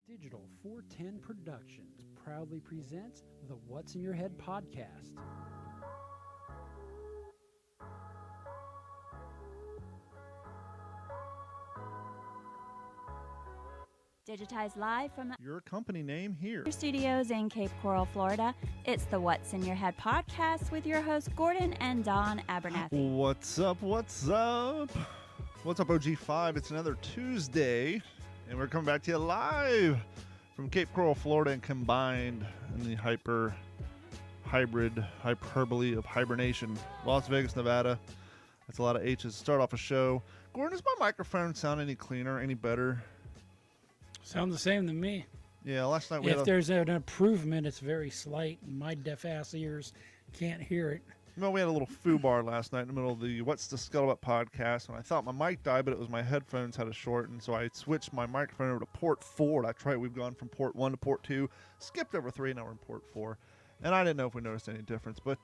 Digital 410 Productions proudly presents the What's in Your Head podcast. Digitized live from Your company name here. the studios in Cape Coral, Florida. It's the What's in Your Head podcast with your hosts Gordon and Don Abernathy. What's up? What's up? What's up, OG5? It's another Tuesday, and we're coming back to you live from Cape Coral, Florida, and combined in the hyperbole of hibernation. Las Vegas, Nevada. That's a lot of H's. Start off a show. Gordon, does my microphone sound any cleaner, any better? Sounds the same to me. Yeah, last night we If there's an improvement, it's very slight. My deaf-ass ears can't hear it. we had a little foobar last night in the middle of the What's the Scuttlebutt podcast, and I thought my mic died, but it was my headphones had a short, and so I switched my microphone over to port 4. I tried. We've gone from port 1 to port 2, skipped over 3, now we're in port 4, and I didn't know if we noticed any difference. But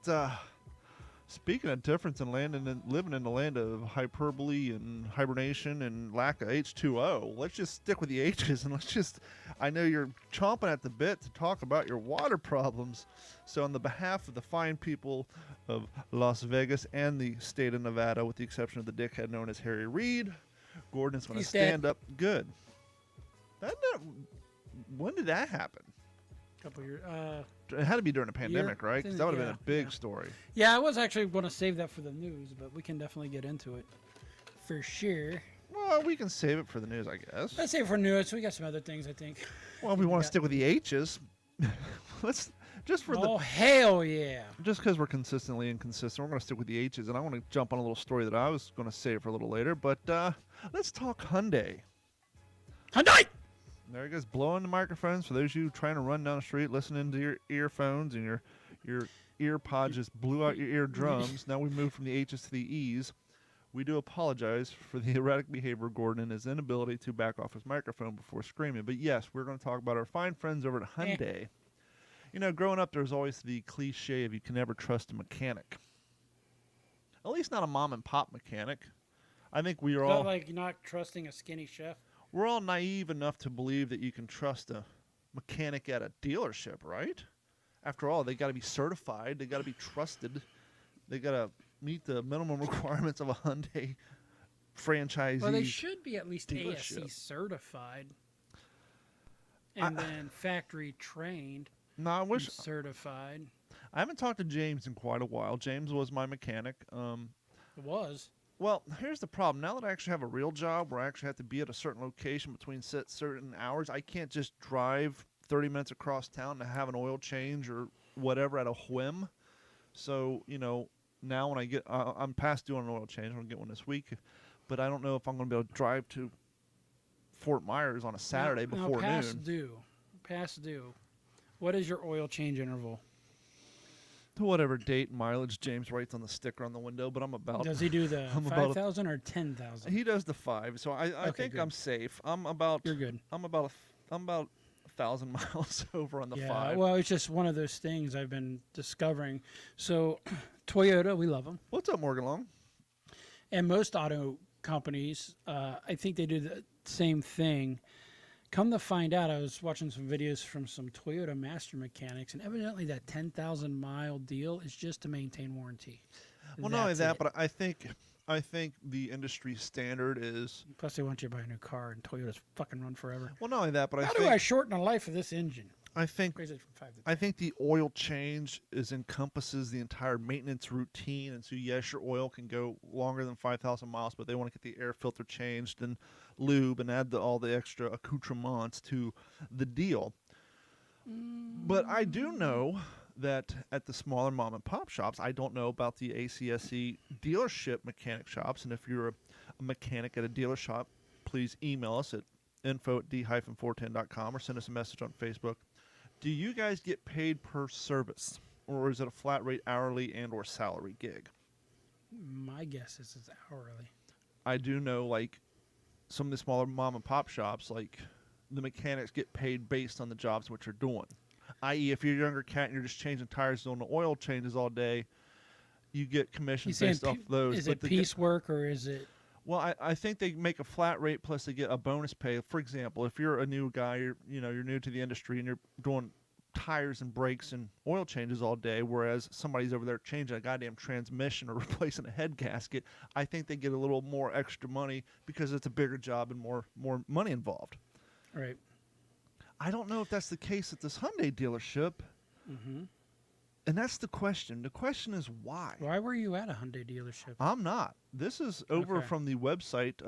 speaking of difference in living in the land of hyperbole and hibernation and lack of H2O, let's just stick with the H's, and I know you're chomping at the bit to talk about your water problems. So on the behalf of the fine people of Las Vegas and the state of Nevada, with the exception of the dickhead known as Harry Reid, Gordon is going to He's stand dead. up. Good. When did that happen? Couple years. It had to be during the pandemic, right? Because that would have been a big yeah. story. Yeah, I was actually going to save that for the news, but we can definitely get into it for sure. Well, we can save it for the news, I guess. Let's save it for news. We got some other things, I think. Well, if we want Yeah. to stick with the H's, let's just for Oh, hell yeah. just because we're consistently inconsistent, we're going to stick with the H's, and I want to jump on a little story that I was going to save for a little later. But let's talk Hyundai. Hyundai! There he goes, blowing the microphones for those of you trying to run down the street, listening to your earphones, and your ear pod just blew out your eardrums. Now we've moved from the H's to the E's. We do apologize for the erratic behavior of Gordon and his inability to back off his microphone before screaming. But yes, we're going to talk about our fine friends over at Hyundai. You know, growing up, there's always the cliche of you can never trust a mechanic. At least not a mom and pop mechanic. I think we are Is that all like not trusting a skinny chef? we're all naive enough to believe that you can trust a mechanic at a dealership, right? After all, they got to be certified. They got to be trusted. They got to meet the minimum requirements of a Hyundai franchisee. Well, they should be at least dealership. ASC certified. And then factory trained No, I and wish certified. I haven't talked to James in quite a while. James was my mechanic. It was. Well, here's the problem. Now that I actually have a real job where I actually have to be at a certain location between certain hours, I can't just drive 30 minutes across town to have an oil change or whatever at a whim. So, you know, now when I get, I'm past doing an oil change. I'm going to get one this week. But I don't know if I'm going to be able to drive to Fort Myers on a Saturday before past noon. Past due. What is your oil change interval? To whatever date and mileage James writes on the sticker on the window, but I'm about. Does he do the I'm about 5,000 or 10,000? He does the 5, so I Okay, think good. I'm safe. I'm about. You're good. I'm about 1,000 miles over on the Yeah, 5. well, it's just one of those things I've been discovering. So, Toyota, we love them. What's up, Morgan Long? And most auto companies, I think they do the same thing. Come to find out, I was watching some videos from some Toyota master mechanics, and evidently that 10,000 mile deal is just to maintain warranty. Well, not only That's that, it. but I think the industry standard is. Plus they want you to buy a new car, and Toyotas fucking run forever. Well, not only that, but How do I shorten the life of this engine? I think Raise it from 5 to 10. I think the oil change encompasses the entire maintenance routine, and so yes, your oil can go longer than 5,000 miles, but they want to get the air filter changed and lube and add all the extra accoutrements to the deal. But I do know that at the smaller mom and pop shops, I don't know about the ACSC dealership mechanic shops, and if you're a mechanic at a dealer shop, please email us at info@d-410.com or send us a message on Facebook. Do you guys get paid per service, or is it a flat rate hourly and or salary gig? My guess is it's hourly. I do know, like, some of the smaller mom and pop shops, like, the mechanics get paid based on the jobs which they're doing. I.e., if you're a younger cat and you're just changing tires, doing the oil changes all day, you get commission You saying based off those. is but it the- piecework or is it Well, I think they make a flat rate plus they get a bonus pay. For example, if you're a new guy, you're new to the industry and you're doing tires and brakes and oil changes all day, whereas somebody's over there changing a goddamn transmission or replacing a head gasket, I think they get a little more extra money because it's a bigger job and more money involved. Right. I don't know if that's the case at this Hyundai dealership. Mm-hmm. And that's the question. The question is why? Why were you at a Hyundai dealership? I'm not. This is over Okay. from the website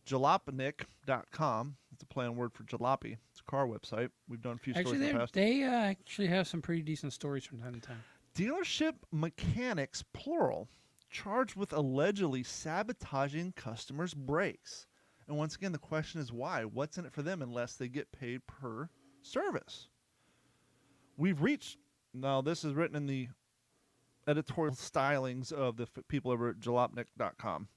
jalopnik.com. It's a play on word for jalopy. It's a car website. We've done a few stories in the past. They actually have some pretty decent stories from time to time. Dealership mechanics, plural, charged with allegedly sabotaging customers' brakes. And once again, the question is why? What's in it for them unless they get paid per service? We've reached... Now, this is written in the editorial stylings of the people over at jalopnik.com.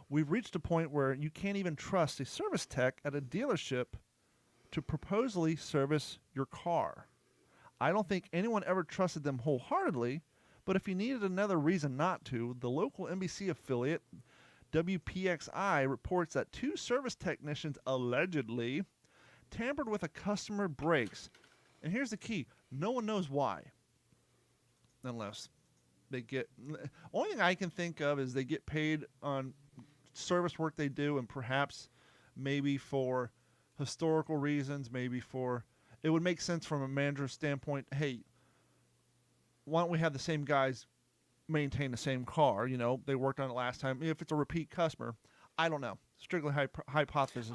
We've reached a point where you can't even trust a service tech at a dealership to proposedly service your car. I don't think anyone ever trusted them wholeheartedly, but if you needed another reason not to, the local NBC affiliate, WPXI, reports that 2 service technicians allegedly tampered with a customer brakes. And here's the key. No one knows why. Unless they get... Only thing I can think of is they get paid on service work they do, and perhaps maybe for historical reasons, maybe for... It would make sense from a manager's standpoint, hey, why don't we have the same guys maintain the same car? You know, they worked on it last time. If it's a repeat customer, I don't know. Strictly hypothesis.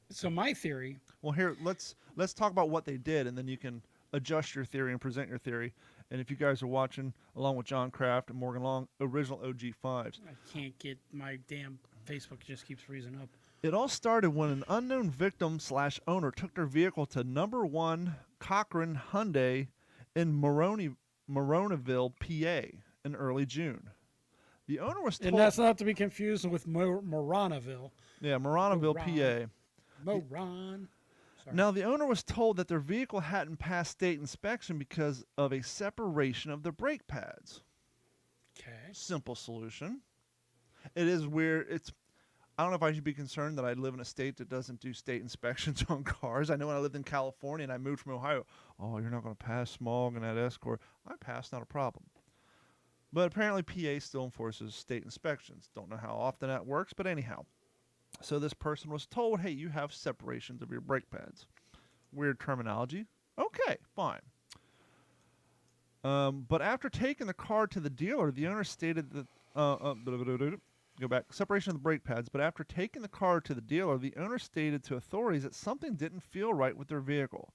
So my theory... Well, here, let's talk about what they did, and then you can adjust your theory and present your theory. And if you guys are watching, along with John Kraft and Morgan Long, original OG5s. I can't get my damn Facebook just keeps freezing up. It all started when an unknown victim/owner took their vehicle to number 1 Cochran Hyundai in Moronaville, PA, in early June. The owner was told... And that's not to be confused with Moronaville. Yeah, Moronaville, Moron. PA. Moron. Sorry. Now, the owner was told that their vehicle hadn't passed state inspection because of a separation of the brake pads. Okay. Simple solution. It is weird. I don't know if I should be concerned that I live in a state that doesn't do state inspections on cars. I know when I lived in California and I moved from Ohio, oh, you're not going to pass smog and that Escort. I passed, not a problem. But apparently PA still enforces state inspections. Don't know how often that works, but anyhow. So this person was told, hey, you have separations of your brake pads. Weird terminology. Okay, fine. But after taking the car to the dealer, the owner stated that... Go back. Separation of the brake pads. But after taking the car to the dealer, the owner stated to authorities that something didn't feel right with their vehicle.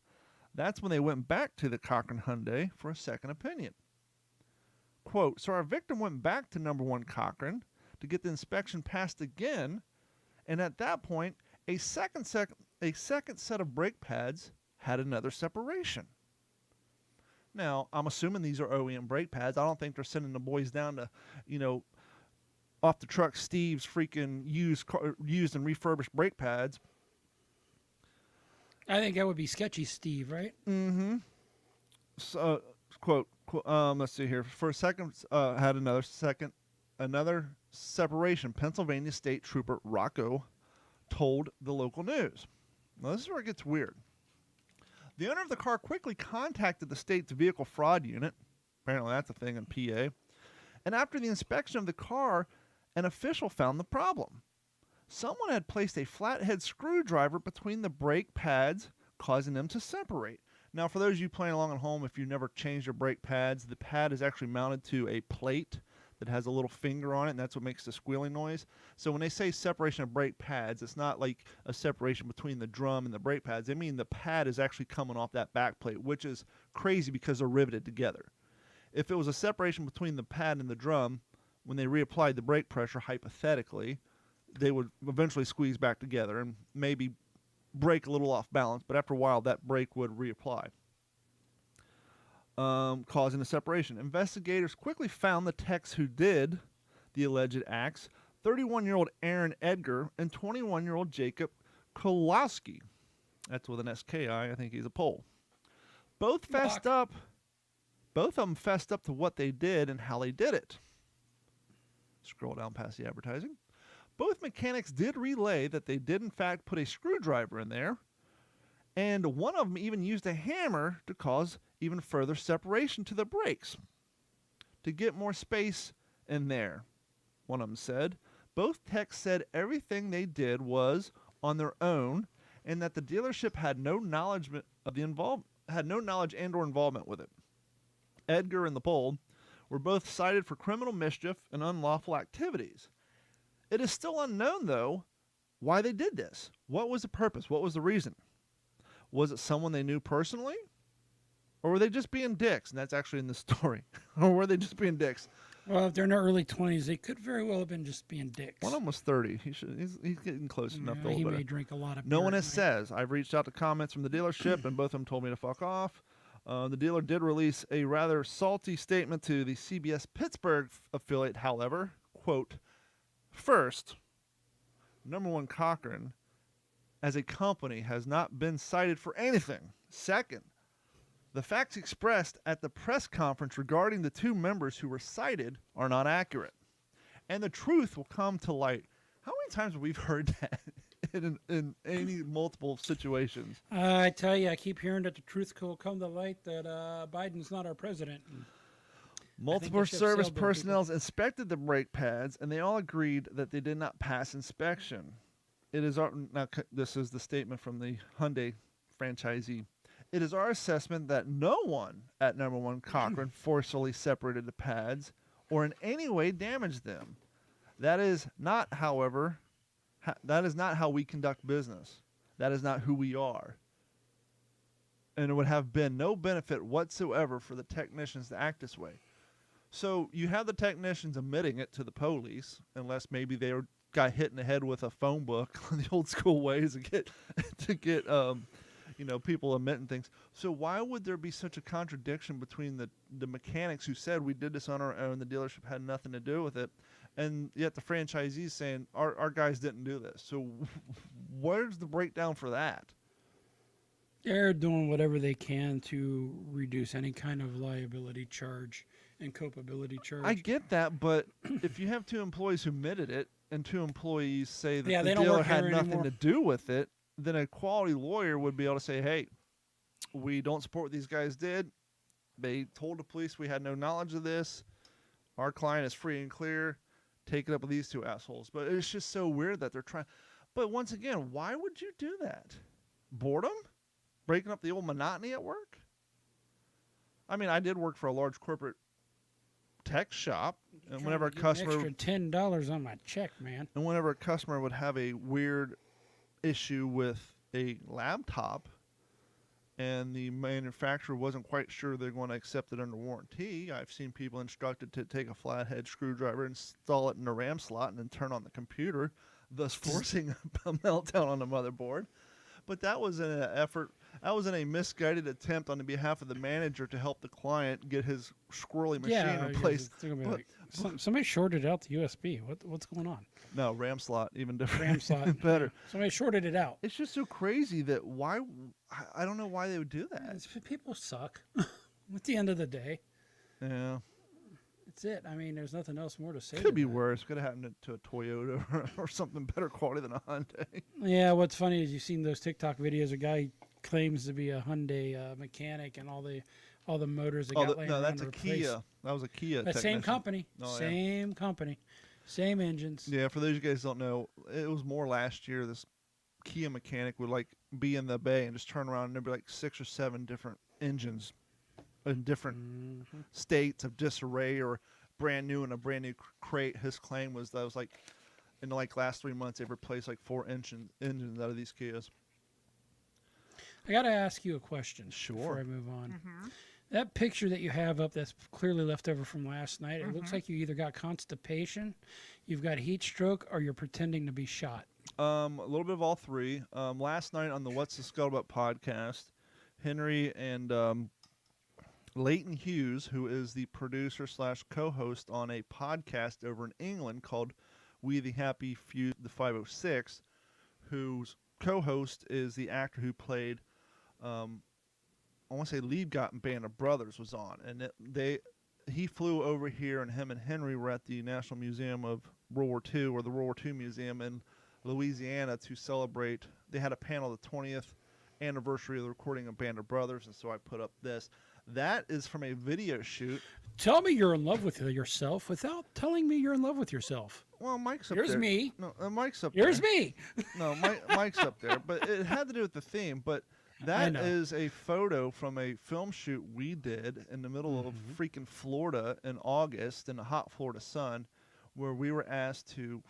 That's when they went back to the Cochran Hyundai for a second opinion. Quote, so our victim went back to number 1 Cochran to get the inspection passed again, and at that point, a second set of brake pads had another separation. Now, I'm assuming these are OEM brake pads. I don't think they're sending the boys down to, off the truck Steve's freaking used and refurbished brake pads. I think that would be sketchy, Steve, right? Mm-hmm. So, quote, let's see here. For a second, had another separation. Pennsylvania State Trooper Rocco told the local news. Now, this is where it gets weird. The owner of the car quickly contacted the state's vehicle fraud unit. Apparently that's a thing in PA. And after the inspection of the car, an official found the problem. Someone had placed a flathead screwdriver between the brake pads, causing them to separate. Now, for those of you playing along at home, if you've never changed your brake pads, the pad is actually mounted to a plate that has a little finger on it, and that's what makes the squealing noise. So when they say separation of brake pads, it's not like a separation between the drum and the brake pads. They mean the pad is actually coming off that back plate, which is crazy because they're riveted together. If it was a separation between the pad and the drum, when they reapplied the brake pressure, hypothetically, they would eventually squeeze back together and maybe break a little off balance, but after a while that brake would reapply, causing a separation. Investigators quickly found the techs who did the alleged acts, 31-year-old Aaron Edgar and 21-year-old Jacob Kolowski. That's with an S-K-I. I think he's a Pole. Both of them fessed up to what they did and how they did it. Scroll down past the advertising. Both mechanics did relay that they did in fact put a screwdriver in there, and one of them even used a hammer to cause even further separation to the brakes to get more space in there. One of them said. Both techs said everything they did was on their own, and that the dealership had no knowledge of the had no knowledge and or involvement with it. Edgar and the Bull were both cited for criminal mischief and unlawful activities. It is still unknown, though, why they did this. What was the purpose? What was the reason? Was it someone they knew personally? Or were they just being dicks? And that's actually in the story. Or were they just being dicks? Well, if they're in their early 20s, they could very well have been just being dicks. One of them was 30. He's getting close enough to He old may better. drink a lot of No beer one at has night. says. I've reached out to comments from the dealership, and both of them told me to fuck off. The dealer did release a rather salty statement to the CBS Pittsburgh affiliate, however. Quote, first, number one Cochran, as a company, has not been cited for anything. Second, the facts expressed at the press conference regarding the two members who were cited are not accurate. And the truth will come to light. How many times have we heard that in any multiple situations? I tell you, I keep hearing that the truth will come to light that Biden's not our president. Multiple they should service sell them personnel inspected the brake pads, and they all agreed that they did not pass inspection. It is this is the statement from the Hyundai franchisee. It is our assessment that no one at number one Cochran forcefully separated the pads or in any way damaged them. That is not, however, that is not how we conduct business. That is not who we are. And it would have been no benefit whatsoever for the technicians to act this way. So you have the technicians admitting it to the police, unless maybe they got hit in the head with a phone book, the old school ways to get people admitting things. So why would there be such a contradiction between the mechanics who said we did this on our own, the dealership had nothing to do with it, and yet the franchisees saying our guys didn't do this? So where's the breakdown for that? They're doing whatever they can to reduce any kind of liability charge and culpability charge. I get that, but if you have two employees who admitted it and two employees say that Yeah, the they don't dealer work had here nothing anymore. to do with it, then a quality lawyer would be able to say, hey, we don't support what these guys did. They told the police we had no knowledge of this. Our client is free and clear. Take it up with these two assholes. But it's just so weird that they're trying. But once again, why would you do that? Boredom? Breaking up the old monotony at work? I mean, I did work for a large corporate tech shop, and whenever a Get an customer extra $10 on my check, man. And whenever a customer would have a weird issue with a laptop and the manufacturer wasn't quite sure they're going to accept it under warranty, I've seen people instructed to take a flathead screwdriver, install it in a RAM slot, and then turn on the computer, thus forcing a meltdown on the motherboard. But that was in an effort, that was in a misguided attempt on the behalf of the manager to help the client get his squirrely machine replaced. It's gonna be But- like, somebody shorted out the USB. What's going on? No, RAM slot, even different. RAM slot. Better. Somebody shorted it out. It's just so crazy that I don't know why they would do that. People suck. At the end of the day, Yeah. that's it. I mean, there's nothing else more to say. Could to be that. worse. Could have happened to a Toyota or something better quality than a Hyundai. Yeah, what's funny is you've seen those TikTok videos. A guy claims to be a Hyundai mechanic, and all the motors that got laying No, around that's to a replace. Kia. That was a Kia. But same technician. company, Oh, yeah. same company, same engines. Yeah, for those of you guys who don't know, it was more last year. This Kia mechanic would like be in the bay and just turn around and there'd be like 6 or 7 different engines in different Mhm. states of disarray or brand new in a brand new crate. His claim was that was like in the last 3 months they've replaced like 4 engines out of these Kias. I got to ask you a question Sure. before I move on. That picture that you have up that's clearly left over from last night, it looks like you either got constipation, you've got heat stroke, or you're pretending to be shot. A little bit of all three. Last night on the What's the Scuttlebutt podcast, Henry and Leighton Hughes, who is the producer / co-host on a podcast over in England called We the Happy Few, the 506, whose co-host is the actor who played, I want to say lead got in Band of Brothers was on, and he flew over here, and him and Henry were at the National Museum of World War II, or the World War II Museum in Louisiana, to celebrate. They had a panel, the 20th anniversary of the recording of Band of Brothers, and so I put up this. That is from a video shoot. Tell me you're in love with yourself without telling me you're in love with yourself. Well, Mike's up Here's there. me. No, Mike's up Here's there. me. No, Mike's up there. But it had to do with the theme. But that know. is a photo from a film shoot we did in the middle of freaking Florida in August in the hot Florida sun, where we were asked to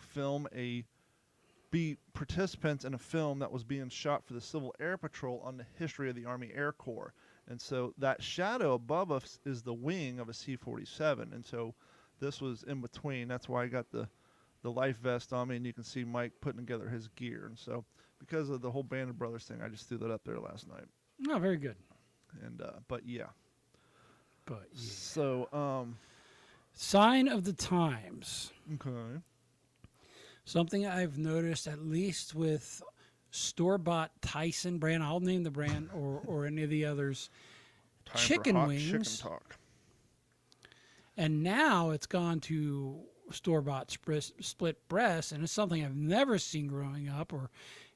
be participants in a film that was being shot for the Civil Air Patrol on the history of the Army Air Corps. And so that shadow above us is the wing of a C-47. And so this was in between. That's why I got the life vest on me, and you can see Mike putting together his gear. And so because of the whole Band of Brothers thing, I just threw that up there last night. Oh, very good. And but yeah. But yeah. So Sign of the times. okay. Something I've noticed, at least with store-bought Tyson brand, I'll name the brand, or any of the others, Time chicken for hot wings. chicken talk. And now it's gone to store-bought split breast, and it's something I've never seen growing up or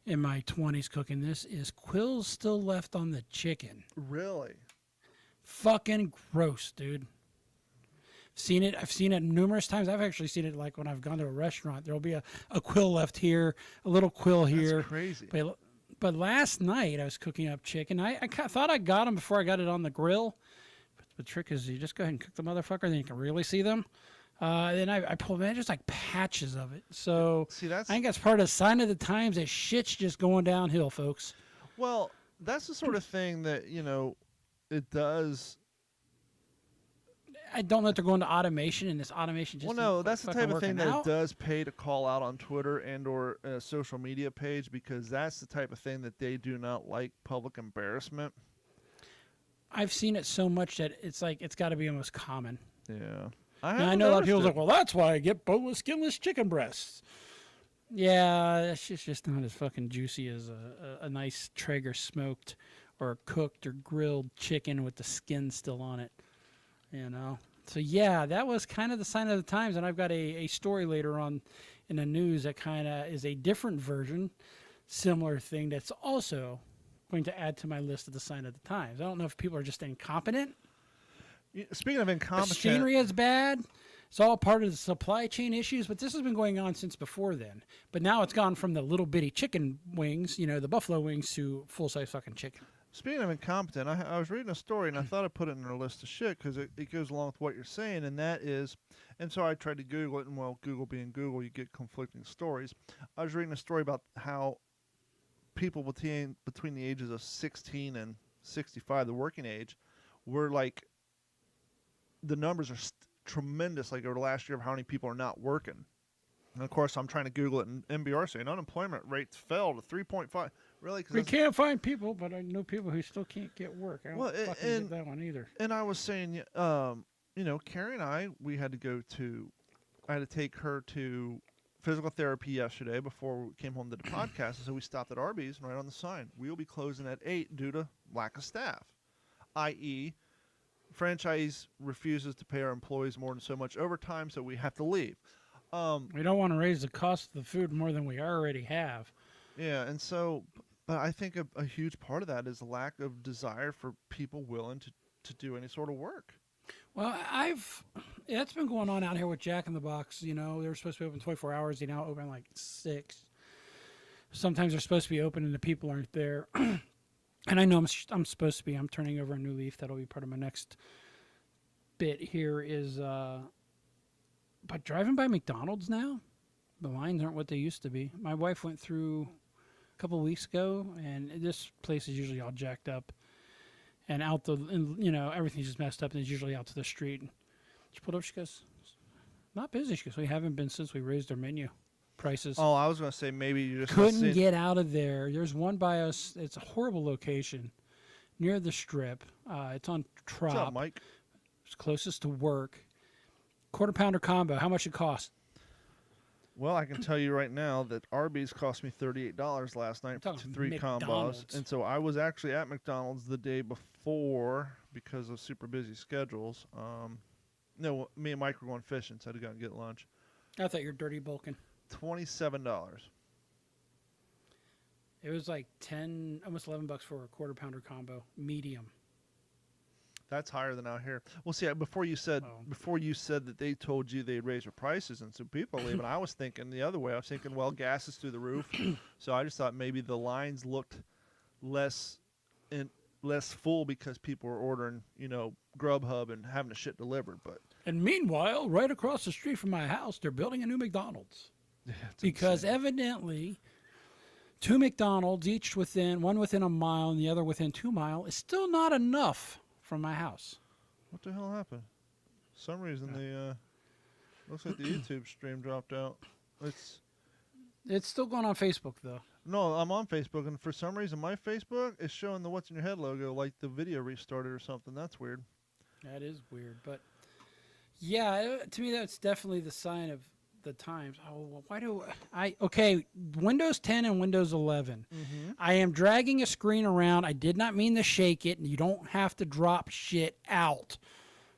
in my 20s cooking this, is quills still left on the chicken. Really? Fucking gross, dude. I've seen it numerous times. I've actually seen it like when I've gone to a restaurant. There'll be a quill left here, a little quill here. That's crazy. But last night I was cooking up chicken. I thought I got them before I got it on the grill. But the trick is you just go ahead and cook the motherfucker, then you can really see them. Then I pulled just like patches of it. So See, I think that's part of the sign of the times that shit's just going downhill, folks. Well, that's the sort of thing that, it does. I don't know if they're going to automation, and this automation just Well, no, isn't that's the fucking type of thing working that out. it does pay to call out on Twitter and or a social media page, because that's the type of thing that they do not like, public embarrassment. I've seen it so much that it's like it's got to be almost common. Yeah. Now, I know a lot of people's like, well, that's why I get boneless, skinless chicken breasts. Yeah, that's just not as fucking juicy as a nice Traeger smoked or cooked or grilled chicken with the skin still on it, So, yeah, that was kind of the sign of the times, and I've got a story later on in the news that kind of is a different version, similar thing that's also going to add to my list of the sign of the times. I don't know if people are just incompetent. Speaking of incompetent, Machinery is bad. It's all part of the supply chain issues, but this has been going on since before then. But now it's gone from the little bitty chicken wings, the buffalo wings, to full-size fucking chicken. speaking of incompetent, I was reading a story, and I thought I'd put it in our list of shit because it goes along with what you're saying, and that is, and so I tried to Google it, and well, Google being Google, you get conflicting stories. I was reading a story about how people between the ages of 16 and 65, the working age, were like, the numbers are tremendous, like over the last year, of how many people are not working. And of course, I'm trying to Google it, and NBR saying unemployment rates fell to 3.5. Really? We can't find people, but I know people who still can't get work. I don't fucking get that one either. And I was saying, Carrie and I had to take her to physical therapy yesterday before we came home to the podcast. So we stopped at Arby's, and right on the sign, we'll be closing at 8 due to lack of staff, i.e., franchise refuses to pay our employees more than so much overtime, so we have to leave. We don't want to raise the cost of the food more than we already have. Yeah, and so, but I think a huge part of that is the lack of desire for people willing to do any sort of work. Well, that's been going on out here with Jack in the Box. They were supposed to be open 24 hours. They now open like 6. Sometimes they're supposed to be open and the people aren't there. And I know I'm supposed to be. I'm turning over a new leaf. That'll be part of my next bit here is, but driving by McDonald's now, the lines aren't what they used to be. My wife went through a couple of weeks ago, and this place is usually all jacked up. And everything's just messed up, and it's usually out to the street. She pulled up, she goes, not busy. She goes, we haven't been since we raised our menu prices. Oh, I was going to say maybe you just couldn't get out of there. There's one by us. It's a horrible location near the strip. It's on Trop. What's up, Mike? It's closest to work. Quarter pounder combo. How much it cost? Well, I can tell you right now that Arby's cost me $38 last night for 3 combos. McDonald's. And so I was actually at McDonald's the day before because of super busy schedules. No, me and Mike were going fishing, so I had to go and get lunch. I thought you were dirty bulking. $27. It was like 10, almost $11 for a quarter pounder combo, medium. That's higher than out here. Well, see, before you said that they told you they'd raise their prices and so people are leaving, I was thinking the other way. I was thinking, well, gas is through the roof, so I just thought maybe the lines looked less full because people were ordering, Grubhub and having the shit delivered. But And meanwhile, right across the street from my house, they're building a new McDonald's. it's Because insane. evidently, 2 McDonald's, one within a mile and the other within 2 miles, is still not enough from my house. What the hell happened? For some reason the looks like the YouTube stream dropped out. It's still going on Facebook, though. No, I'm on Facebook, and for some reason my Facebook is showing the "What's in Your Head" logo, like the video restarted or something. That's weird. That is weird. But, yeah, to me, that's definitely the sign of the times. Oh, well, why do I... Okay, Windows 10 and Windows 11. Mm-hmm. I am dragging a screen around. I did not mean to shake it, and you don't have to drop shit out.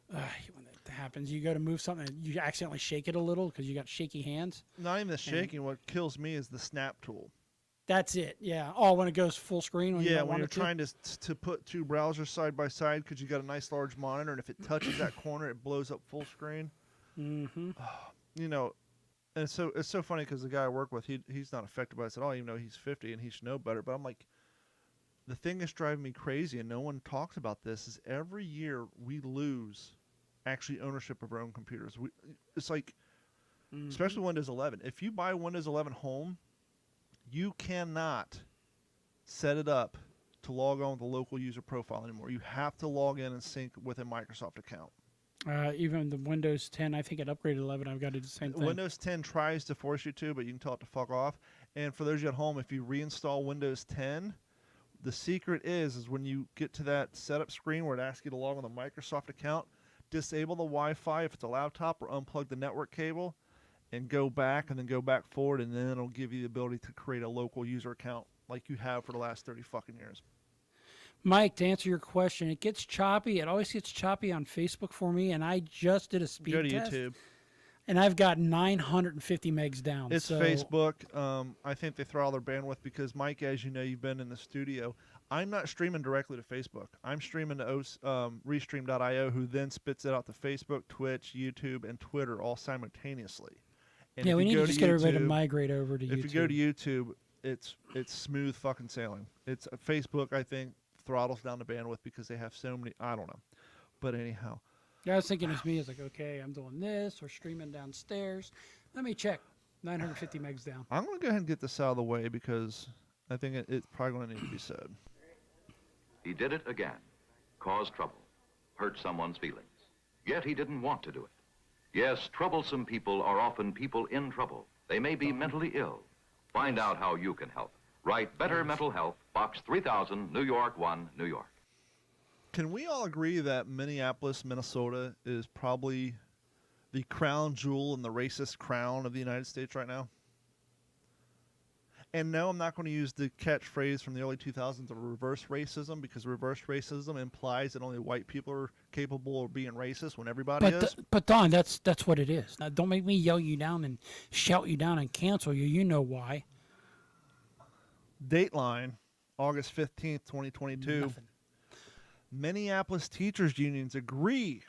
When that happens, you go to move something, and you accidentally shake it a little because you got shaky hands. Not even the shaking. What kills me is the snap tool. That's it, yeah. Oh, when it goes full screen? When you Yeah, don't when want you're it to? trying to put two browsers side by side because you got a nice large monitor, and if it touches that corner, it blows up full screen. Mm-hmm. And so it's so funny because the guy I work with, he's not affected by it at all, even though he's 50 and he should know better. But I'm like, the thing that's driving me crazy, and no one talks about this, is every year we lose actually ownership of our own computers. It's like, especially Windows 11. If you buy Windows 11 Home, you cannot set it up to log on with a local user profile anymore. You have to log in and sync with a Microsoft account. Even the Windows 10, I think it upgraded 11. I've got to do the same thing. Windows 10 tries to force you to, but you can tell it to fuck off. And for those of you at home, if you reinstall Windows 10, the secret is when you get to that setup screen where it asks you to log on the Microsoft account, disable the Wi-Fi if it's a laptop or unplug the network cable and go back and then go back forward, and then it'll give you the ability to create a local user account like you have for the last 30 fucking years. Mike, to answer your question, it gets choppy. It always gets choppy on Facebook for me, and I just did a speed Go to test, YouTube. and I've got 950 megs down. It's so Facebook. I think they throw all their bandwidth because, Mike, as you know, you've been in the studio. I'm not streaming directly to Facebook. I'm streaming to Restream.io, who then spits it out to Facebook, Twitch, YouTube, and Twitter all simultaneously. And yeah, if we you need go to just get everybody to YouTube- migrate over to YouTube. If you go to YouTube, it's smooth fucking sailing. It's Facebook, I think, throttles down the bandwidth because they have so many. I don't know, but anyhow, Yeah, I was thinking as me, it's like, okay, I'm doing this or streaming downstairs. Let me check. 950 megs down. I'm gonna go ahead and get this out of the way because I think it's probably gonna need to be said. He did it again, caused trouble, hurt someone's feelings. Yet he didn't want to do it. Yes, troublesome people are often people in trouble. They may be mentally ill. Find out how you can help. Write Better Mental Health, Box 3000, New York 1, New York. Can we all agree that Minneapolis, Minnesota is probably the crown jewel and the racist crown of the United States right now? And no, I'm not going to use the catchphrase from the early 2000s of reverse racism, because reverse racism implies that only white people are capable of being racist when everybody is. But Don, that's what it is. Now, don't make me yell you down and shout you down and cancel you. You know why. Dateline, August 15th, 2022. Nothing. Minneapolis teachers unions agree.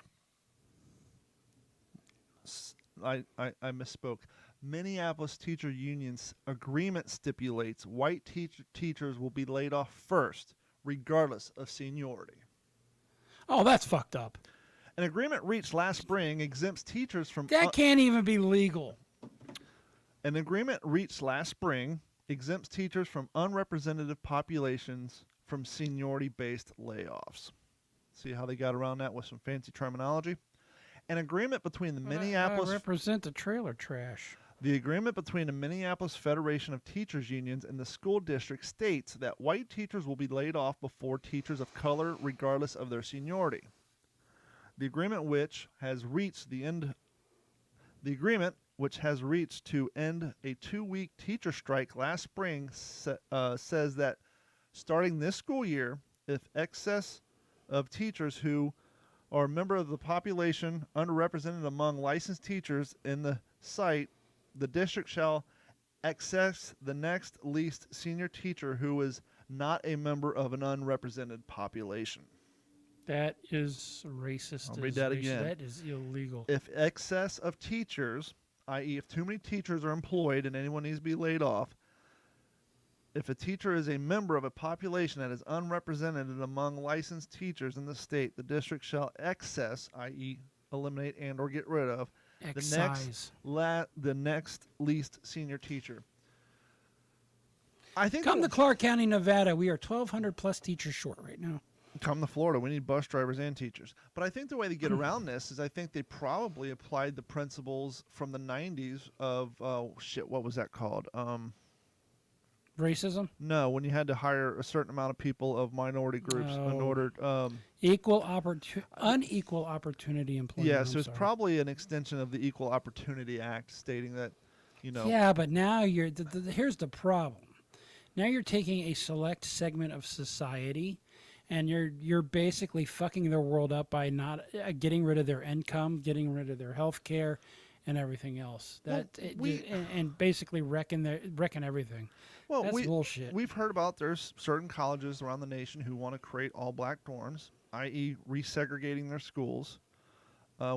I misspoke. Minneapolis teacher unions agreement stipulates white teachers will be laid off first, regardless of seniority. Oh, that's fucked up. An agreement reached last spring exempts teachers from That can't even be legal. An agreement reached last spring exempts teachers from unrepresentative populations from seniority-based layoffs. See how they got around that with some fancy terminology? An agreement between the Minneapolis... I represent the trailer trash. The agreement between the Minneapolis Federation of Teachers Unions and the school district states that white teachers will be laid off before teachers of color, regardless of their seniority. The agreement, which has reached to end a 2-week teacher strike last spring, says that starting this school year, if excess of teachers who or a member of the population underrepresented among licensed teachers in the site, the district shall access the next least senior teacher who is not a member of an unrepresented population. That is racist. I'll read that again. That is illegal. If excess of teachers, i.e., if too many teachers are employed and anyone needs to be laid off, if a teacher is a member of a population that is unrepresented among licensed teachers in the state, the district shall excess, i.e., eliminate and or get rid of, Excise. the next least senior teacher. I think Come to Clark County, Nevada. We are 1,200 plus teachers short right now. come to Florida. We need bus drivers and teachers. But I think the way they get around this is I think they probably applied the principles from the 90s of, what was that called? Racism? No, when you had to hire a certain amount of people of minority groups in Oh. order. Unequal opportunity employment. Yeah, I'm so it's sorry. probably an extension of the Equal Opportunity Act stating that, Yeah, but now you're. Here's the problem. Now you're taking a select segment of society, and you're basically fucking their world up by not getting rid of their income, getting rid of their health care, and everything else. Well, And basically wrecking everything. well, That's bullshit. We've heard about there's certain colleges around the nation who want to create all black dorms, i.e., resegregating their schools.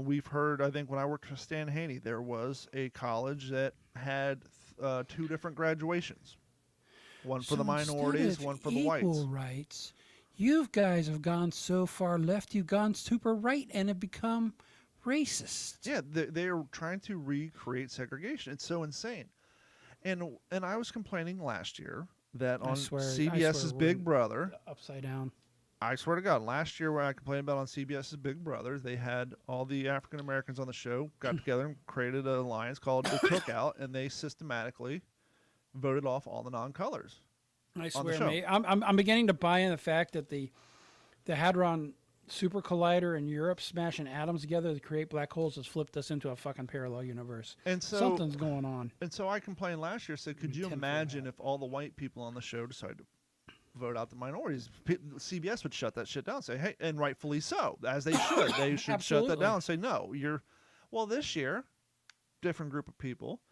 We've heard, I think when I worked for Stan Haney, there was a college that had 2 different graduations. One for the So instead minorities, of one for the whites. Equal rights. You guys have gone so far left, you've gone super right and have become racist. Yeah, they are trying to recreate segregation. It's so insane. And I was complaining last year that I on swear CBS's we're Big Brother, upside down. I swear to God, last year where I complained about on CBS's Big Brother, they had all the African Americans on the show got together and created an alliance called the Cookout, and they systematically voted off all the non-colors. I the swear, show. mate. I'm beginning to buy in the fact that the Hadron Super Collider in Europe smashing atoms together to create black holes has flipped us into a fucking parallel universe. And so Something's going on. And so I complained last year, said, could you Tinfoil imagine hat. if all the white people on the show decided to vote out the minorities? CBS would shut that shit down, say, hey, and rightfully so, as they should. They should shut that Absolutely. down and say, no, well, this year, different group of people.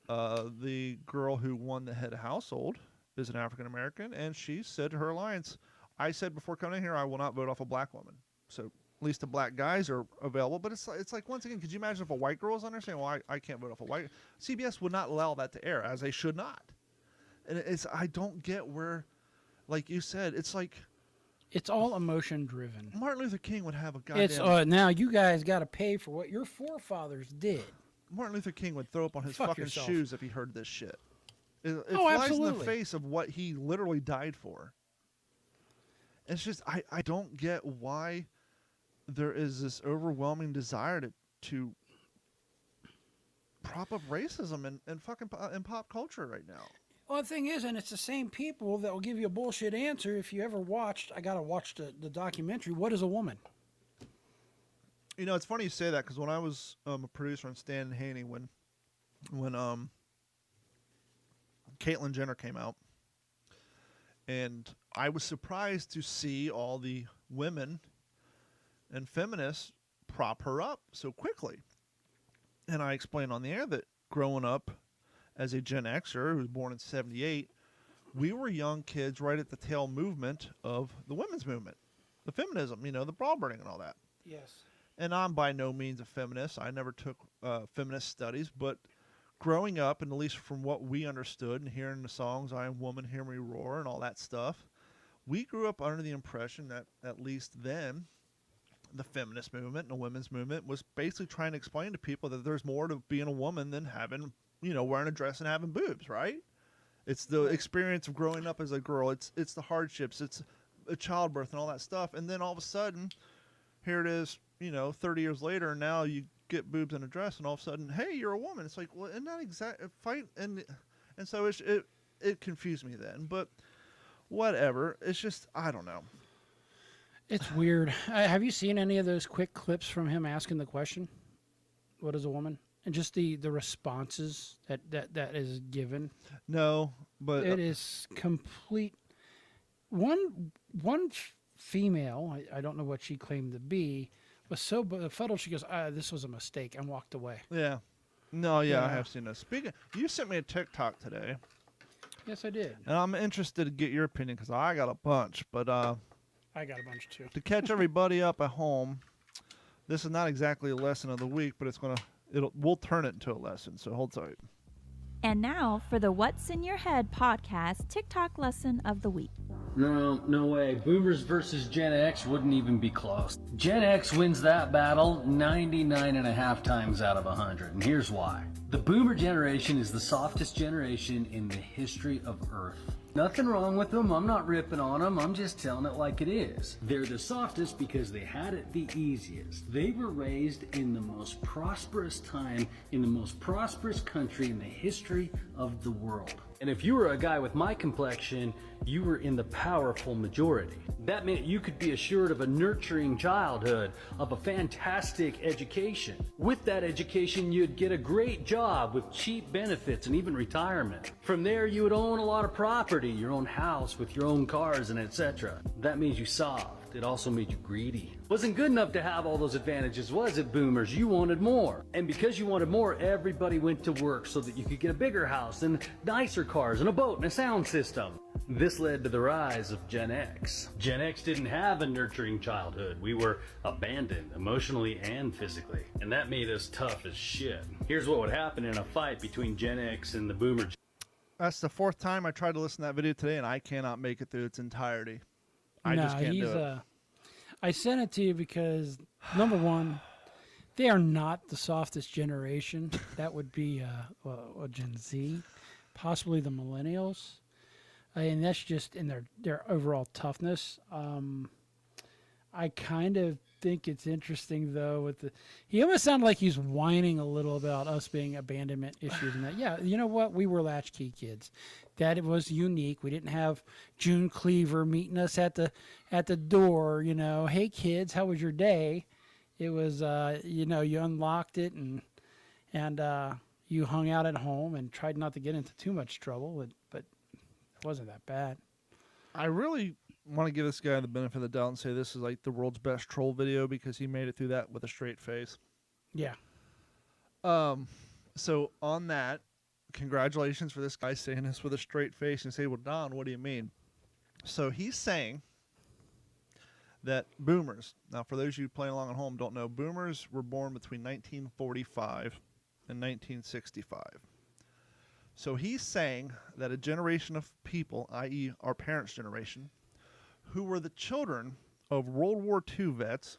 The girl who won the head of household is an African American, and she said to her alliance, I said before coming in here, I will not vote off a black woman. So at least the black guys are available. But it's like, once again, could you imagine if a white girl was on there saying, well, I can't vote off a white. CBS would not allow that to air, as they should not. And I don't get where, like you said, it's like It's all emotion driven. Martin Luther King would have a goddamn. It's now you guys got to pay for what your forefathers did. Martin Luther King would throw up on his Fuck fucking yourself. shoes if he heard this shit. It Oh, flies in absolutely. the face of what he literally died for. It's just I don't get why there is this overwhelming desire to prop up racism in fucking in pop culture right now. Well, the thing is, and it's the same people that will give you a bullshit answer. If you ever watched, I gotta watch the documentary. What is a woman? You know, it's funny you say that because when I was a producer on Stan Haney, when Caitlyn Jenner came out, and I was surprised to see all the women and feminists prop her up so quickly. And I explained on the air that growing up as a Gen Xer who was born in '78, we were young kids right at the tail movement of the women's movement, the feminism, the bra burning and all that. Yes. And I'm by no means a feminist. I never took feminist studies, but growing up, and at least from what we understood and hearing the songs I Am Woman, Hear Me Roar and all that stuff, we grew up under the impression that at least then the feminist movement and the women's movement was basically trying to explain to people that there's more to being a woman than having, wearing a dress and having boobs, right? It's the experience of growing up as a girl. It's the hardships. It's a childbirth and all that stuff. And then all of a sudden, here it is, 30 years later, and now you get boobs in a dress, and all of a sudden, hey, you're a woman. It's like, well, isn't that exact fight? And so it confused me then. But whatever. It's just, I don't know. It's weird. Have you seen any of those quick clips from him asking the question, "What is a woman?" and just the responses that is given? No, but It is complete. One female, I don't know what she claimed to be, was so befuddled. She goes, "This was a mistake," and walked away. Yeah. No, yeah, I Yeah. have seen this. Speaking, you sent me a TikTok today, Yes, I did. and I'm interested to get your opinion because I got a bunch. But I got a bunch too. to catch everybody up at home, this is not exactly a lesson of the week, but we'll turn it into a lesson. So hold tight. And now for the What's in Your Head podcast TikTok lesson of the week. No way. Boomers versus Gen X wouldn't even be close. Gen X wins that battle 99.5 times out of 100, and here's why. The Boomer generation is the softest generation in the history of Earth. Nothing wrong with them. I'm not ripping on them. I'm just telling it like it is. They're the softest because they had it the easiest. They were raised in the most prosperous time, in the most prosperous country in the history of the world. And if you were a guy with my complexion, you were in the powerful majority. That meant you could be assured of a nurturing childhood, of a fantastic education. With that education, you'd get a great job with cheap benefits and even retirement. From there, you would own a lot of property, your own house with your own cars and etc. That made you soft. It also made you greedy. Wasn't good enough to have all those advantages, was it, boomers? You wanted more. And because you wanted more, everybody went to work so that you could get a bigger house and nicer cars and a boat and a sound system. This led to the rise of Gen X. Gen X didn't have a nurturing childhood. We were abandoned emotionally and physically. And that made us tough as shit. Here's what would happen in a fight between Gen X and the boomer. That's the fourth time I tried to listen to that video today, and I cannot make it through its entirety. I just can't do it. I sent it to you because, number one, they are not the softest generation. That would be Gen Z, possibly the millennials. And that's just in their overall toughness. I kind of think it's interesting, though, he almost sounded like he's whining a little about us being abandonment issues and that. Yeah, you know what? We were latchkey kids. That it was unique. We didn't have June Cleaver meeting us at the door, hey kids, how was your day? It was you unlocked it and you hung out at home and tried not to get into too much trouble, but it wasn't that bad. I really want to give this guy the benefit of the doubt and say this is like the world's best troll video because he made it through that with a straight face. Yeah. So on that, congratulations for this guy saying this with a straight face and say, well, Don, what do you mean? So he's saying that boomers, now for those of you playing along at home don't know, boomers were born between 1945 and 1965. So he's saying that a generation of people, i.e. our parents' generation, who were the children of World War II vets,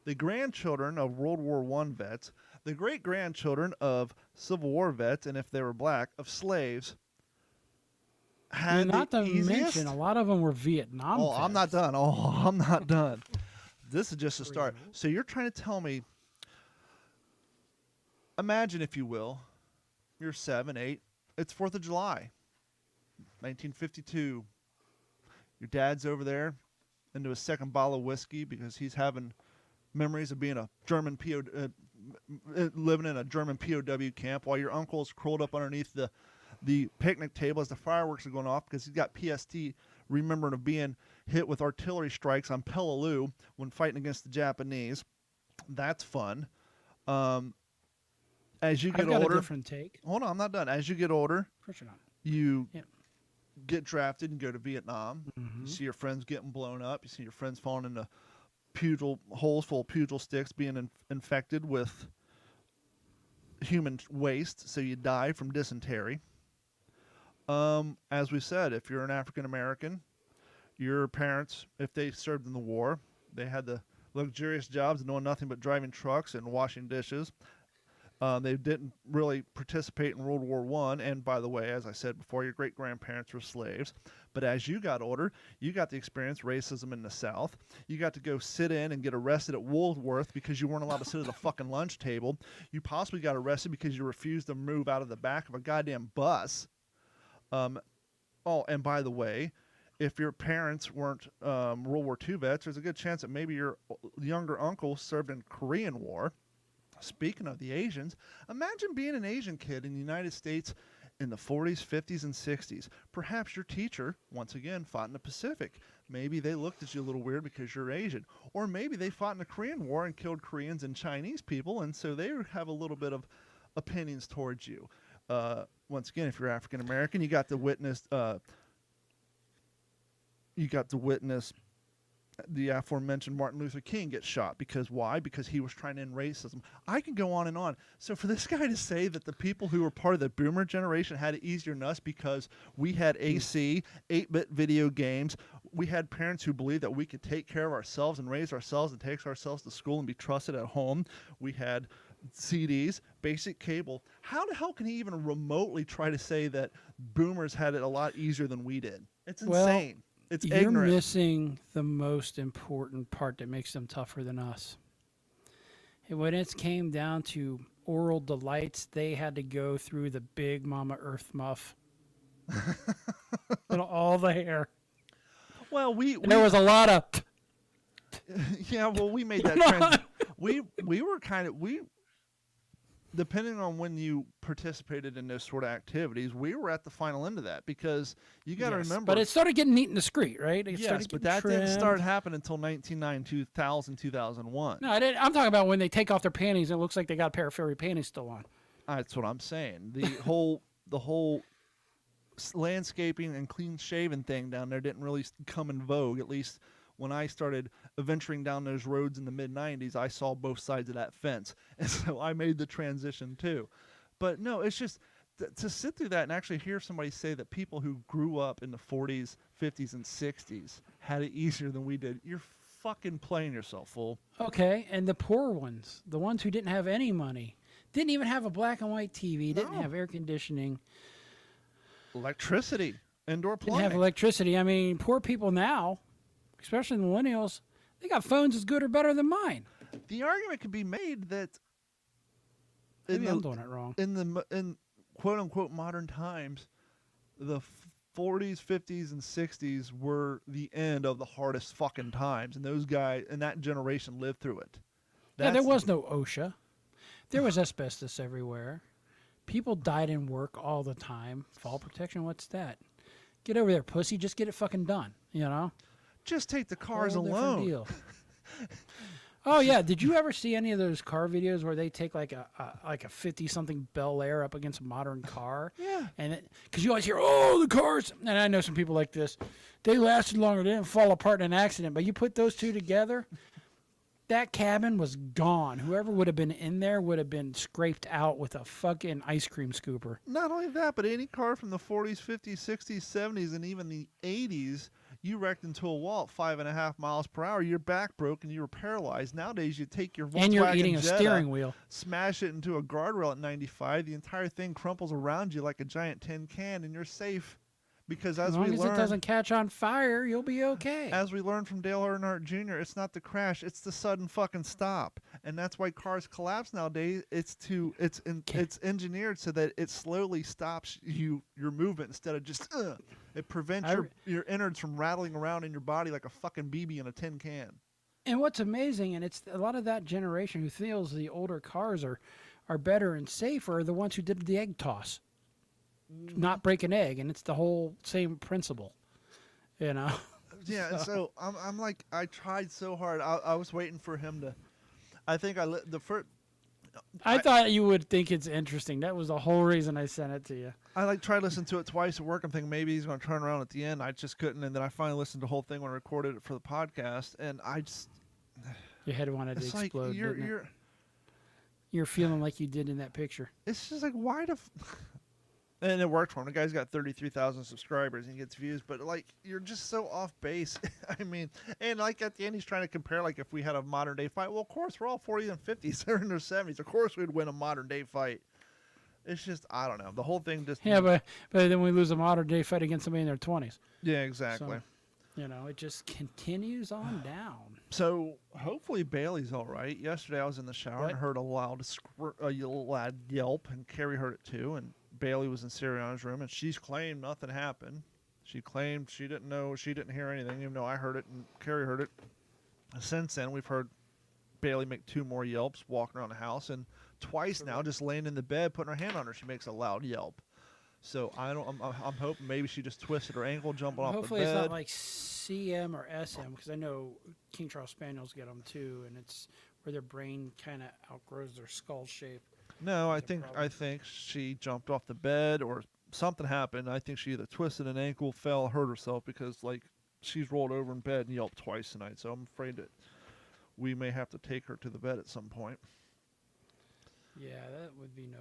the grandchildren of World War I vets, the great-grandchildren of Civil War vets, and if they were black, of slaves, had Not the to easiest... mention, a lot of them were Vietnam Oh, I'm not vets. done. Oh, I'm not done. This is just a start. So you're trying to tell me, imagine, if you will, you're 7, 8, it's 4th of July, 1952. Your dad's over there into a second bottle of whiskey because he's having memories of being a German living in a German POW camp while your uncle's curled up underneath the picnic table as the fireworks are going off because he's got PST, remembering of being hit with artillery strikes on Peleliu when fighting against the Japanese. That's fun. As you get I've got older, a different take. hold on, I'm not done. As you get older, Of course you're not. you Yeah. get drafted and go to Vietnam. You see your friends getting blown up. You see your friends falling into holes full of pugil sticks, being infected with human waste, so you die from dysentery. As we said, if you're an African American, your parents, if they served in the war, they had the luxurious jobs of knowing nothing but driving trucks and washing dishes. They didn't really participate in World War I, and by the way, as I said before, your great-grandparents were slaves. But as you got older, you got to experience racism in the South. You got to go sit in and get arrested at Woolworth because you weren't allowed to sit at the fucking lunch table. You possibly got arrested because you refused to move out of the back of a goddamn bus. Oh, and by the way, if your parents weren't World War II vets, there's a good chance that maybe your younger uncle served in Korean War. Speaking of the Asians, imagine being an Asian kid in the United States in the 40s, 50s, and 60s. Perhaps your teacher, once again, fought in the Pacific. Maybe they looked at you a little weird because you're Asian. Or maybe they fought in the Korean War and killed Koreans and Chinese people, and so they have a little bit of opinions towards you. Once again, if you're African American, you got to witness the aforementioned Martin Luther King get shot. Because why? Because he was trying to end racism. I can go on and on. So for this guy to say that the people who were part of the boomer generation had it easier than us because we had AC, 8-bit video games, we had parents who believed that we could take care of ourselves and raise ourselves and take ourselves to school and be trusted at home. We had CDs, basic cable. How the hell can he even remotely try to say that boomers had it a lot easier than we did? It's Well, insane. It's You're ignorant. missing the most important part that makes them tougher than us. And when it came down to oral delights, they had to go through the big Mama Earth muff. And all the hair. Well, And there was a lot of... yeah, well, we made that Come on. we were kind of depending on when you participated in those sort of activities, we were at the final end of that because you got to Yes, remember. But it started getting neat and discreet, right? It yes, started but getting that didn't trimmed. start happening until 1999, 2000, 2001. No, I'm talking about when they take off their panties and it looks like they got a pair of fairy panties still on. That's what I'm saying. The whole landscaping and clean shaven thing down there didn't really come in vogue. At least when I started venturing down those roads in the mid 90s, I saw both sides of that fence, and so I made the transition too. But no, it's just to sit through that and actually hear somebody say that people who grew up in the 40s, 50s, and 60s had it easier than we did. You're fucking playing yourself, fool. Okay, and the poor ones, the ones who didn't have any money, didn't even have a black and white TV, didn't No. have air conditioning, Electricity, indoor didn't plumbing. have electricity. I mean, poor people now, especially the millennials, they got phones as good or better than mine. The argument could be made that Maybe I'm doing it wrong. in quote unquote modern times, the 40s, 50s, and 60s were the end of the hardest fucking times, and those guys and that generation lived through it. Yeah, there That's- was no OSHA. There was asbestos everywhere. People died in work all the time. Fall protection, what's that? Get over there, pussy. Just get it fucking done. You know? Just take the cars Whole different alone. deal. Oh yeah, did you ever see any of those car videos where they take like a 50-something Bel Air up against a modern car? Yeah. And because you always hear, oh, the cars, and I know some people like this, they lasted longer, they didn't fall apart in an accident. But you put those two together, that cabin was gone. Whoever would have been in there would have been scraped out with a fucking ice cream scooper. Not only that, but any car from the 40s, 50s, 60s, 70s, and even the 80s, you wrecked into a wall at 5.5 miles per hour. Your back broke and you were paralyzed. Nowadays, you take your Volkswagen And you're eating a Jetta, steering wheel. smash it into a guardrail at 95. The entire thing crumples around you like a giant tin can, and you're safe. Because As as long we as it learned, doesn't catch on fire, you'll be okay. as we learned from Dale Earnhardt Jr., it's not the crash; it's the sudden fucking stop, and that's why cars collapse nowadays. It's engineered so that it slowly stops your movement instead of just. It prevents your innards from rattling around in your body like a fucking BB in a tin can. And what's amazing, and it's a lot of that generation who feels the older cars are better and safer, are the ones who did the egg toss. Not break an egg, and it's the whole same principle. You know? Yeah, and so I'm like, I tried so hard. I was waiting for him to. I think the first. I thought you would think it's interesting. That was the whole reason I sent it to you. I tried listening to it twice at work. I'm thinking maybe he's going to turn around at the end. I just couldn't, and then I finally listened to the whole thing when I recorded it for the podcast, and I just. Your head wanted to It's like explode. didn't it? you're. You're feeling like you did in that picture. It's just like why the. And it worked for him. The guy's got 33,000 subscribers and gets views, but like you're just so off base. I mean, and like at the end, he's trying to compare like if we had a modern day fight. Well, of course we're all 40s and 50s. They're in their 70s. Of course we'd win a modern day fight. It's just I don't know. The whole thing just Yeah, but then we lose a modern day fight against somebody in their 20s. yeah, exactly. You know, it just continues on down. So hopefully Bailey's all right. Yesterday I was in the shower What? and heard a loud yelp, and Carrie heard it too. And Bailey was in Sirianna's room, and she's claimed nothing happened. She claimed she didn't know, she didn't hear anything, even though I heard it and Carrie heard it. Since then, we've heard Bailey make 2 more yelps walking around the house, and twice now, just laying in the bed, putting her hand on her, she makes a loud yelp. So I don't. I'm hoping maybe she just twisted her ankle jumping off Hopefully the it's bed. not like CM or SM, because I know King Charles Spaniels get them too, and it's where their brain kind of outgrows their skull shape. No, I That's a think problem. she jumped off the bed or something happened. I think she either twisted an ankle, fell, hurt herself because like she's rolled over in bed and yelped twice tonight. So I'm afraid that we may have to take her to the vet at some point. Yeah, that would be no